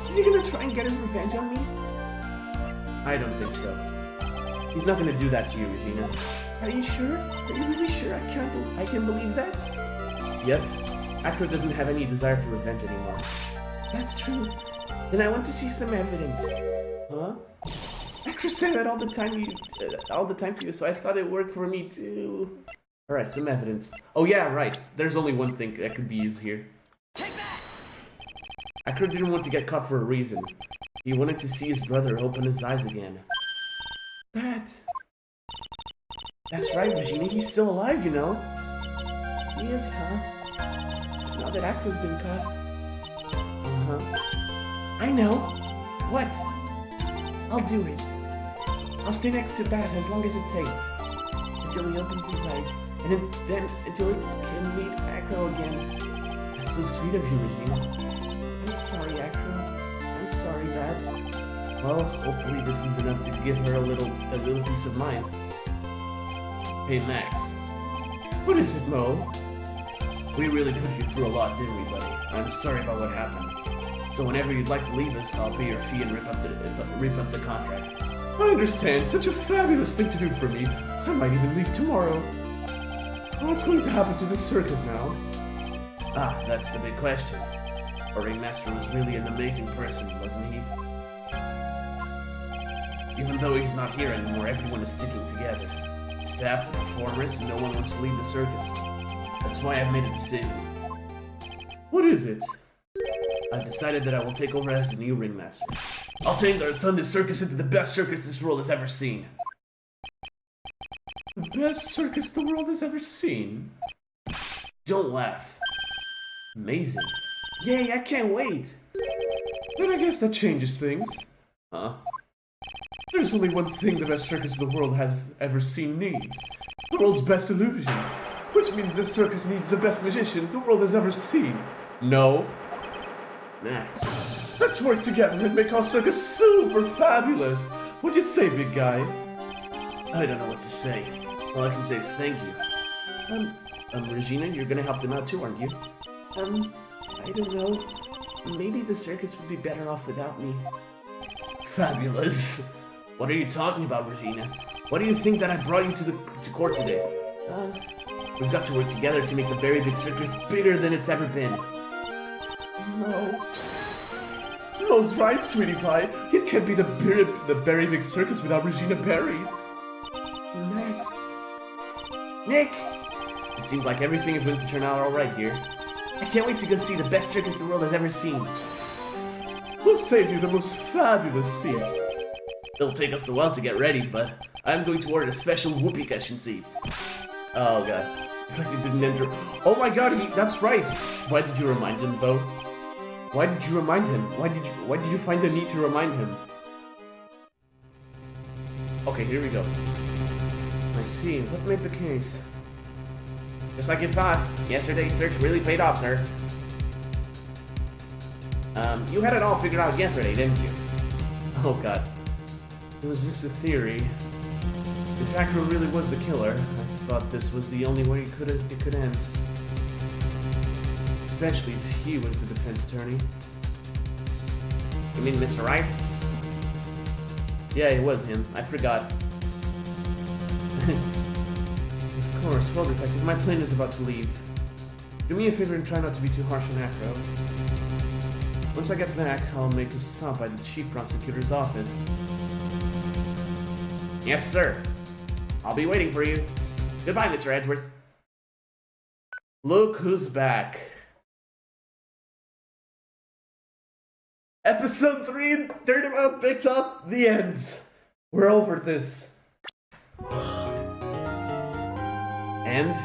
is he gonna try and get his revenge on me? I don't think so. He's not gonna do that to you, Regina. Are you sure? Are you really sure I can believe that? Yep. Acro doesn't have any desire for revenge anymore. That's true. Then I want to see some evidence. Huh? Acro said that all the time to you, so I thought it worked for me too. Alright, some evidence. Oh yeah, right. There's only one thing that could be used here. Acro didn't want to get caught for a reason. He wanted to see his brother open his eyes again. That's right, Regina. He's still alive, you know. He is, huh? Now that Acro's been caught. Uh-huh. I know. What? I'll do it. I'll stay next to Bat as long as it takes. Until he opens his eyes. And then until he can meet Acro again. That's so sweet of you, Regina. I'm sorry, Acro. I'm sorry, Bat. Well, hopefully this is enough to give her a little peace of mind. Hey, Max. What is it, Mo? We really put you through a lot, didn't we, buddy? I'm sorry about what happened. So whenever you'd like to leave us, I'll pay your fee and rip up the contract. I understand. Such a fabulous thing to do for me. I might even leave tomorrow. What's going to happen to the circus now? Ah, that's the big question. Our ringmaster was really an amazing person, wasn't he? Even though he's not here anymore, everyone is sticking together. Staff, performers, no one wants to leave the circus. That's why I've made a decision. What is it? I've decided that I will take over as the new ringmaster. I'll turn this circus into the best circus this world has ever seen. The best circus the world has ever seen? Don't laugh. Amazing. Yay, I can't wait. Then I guess that changes things. Huh? There's only one thing the best circus the world has ever seen needs. The world's best illusions. Which means this circus needs the best magician the world has ever seen. No. Max. Let's work together and make our circus super fabulous. What'd you say, big guy? I don't know what to say. All I can say is thank you. Regina, you're gonna help them out too, aren't you? I don't know. Maybe the circus would be better off without me. Fabulous. What are you talking about, Regina? What do you think that I brought you to court today? We've got to work together to make the very big circus bigger than it's ever been. No. Mo's right, sweetie pie. It can't be the very big circus without Regina Berry. Max. Nick! It seems like everything is going to turn out alright here. I can't wait to go see the best circus the world has ever seen. We'll save you the most fabulous seats. It'll take us a while to get ready, but I'm going to order special whoopee cushion seats. Oh god. Like it didn't enter. Oh my god, that's right! Why did you remind him, though? Why did you remind him? Why did you find the need to remind him? Okay, here we go. I see. What made the case? Just like you thought. Yesterday's search really paid off, sir. You had it all figured out yesterday, didn't you? Oh god. It was just a theory. If Acro really was the killer, I thought this was the only way it could end. Especially if he was the defense attorney. You mean Mr. Wright? Yeah, it was him. I forgot. Of course. Well, Detective, my plane is about to leave. Do me a favor and try not to be too harsh on Acro. Once I get back, I'll make a stop by the chief prosecutor's office. Yes, sir. I'll be waiting for you. Goodbye, Mr. Edgeworth. Look who's back. Episode 3 in Turnabout picked up. The end. We're over this. And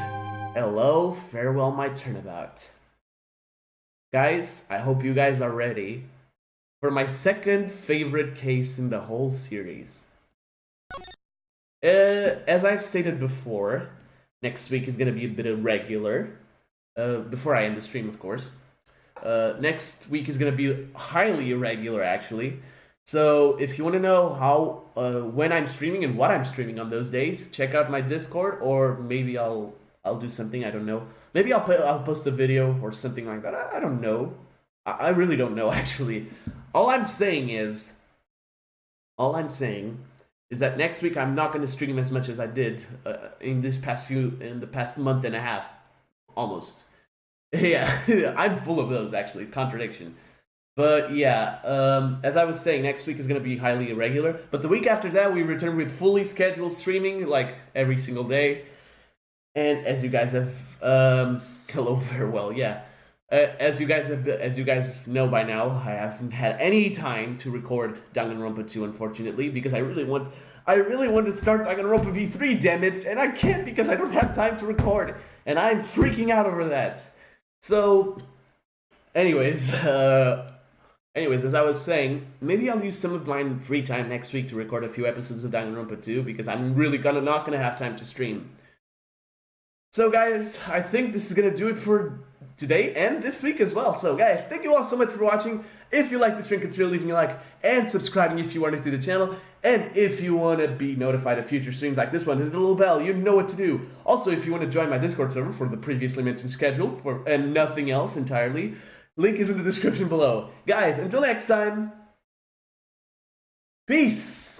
hello, farewell, my Turnabout. Guys, I hope you guys are ready for my second favorite case in the whole series. As I've stated before, next week is going to be a bit irregular. Before I end the stream, of course. Next week is going to be highly irregular, actually. So if you want to know how, when I'm streaming and what I'm streaming on those days, check out my Discord, or maybe I'll do something, I don't know. Maybe I'll post a video or something like that. I don't know. I really don't know, actually. All I'm saying is that next week I'm not going to stream as much as I did in the past month and a half, almost. Yeah, I'm full of those, actually. Contradiction. But yeah, as I was saying, next week is going to be highly irregular. But the week after that, we return with fully scheduled streaming, like every single day. And as you guys have, hello, farewell, yeah. As you guys know by now, I haven't had any time to record Danganronpa 2, unfortunately, because I really want to start Danganronpa V3, damn it, and I can't because I don't have time to record, and I'm freaking out over that. So, anyways, as I was saying, maybe I'll use some of my free time next week to record a few episodes of Danganronpa 2, because I'm really not gonna have time to stream. So guys, I think this is gonna do it for today and this week as well. So guys, thank you all so much for watching. If you like this stream, consider leaving a like and subscribing if you are new to the channel. And if you want to be notified of future streams like this one, hit the little bell, you know what to do. Also, if you want to join my Discord server for the previously mentioned schedule and nothing else entirely, link is in the description below. Guys, until next time, peace!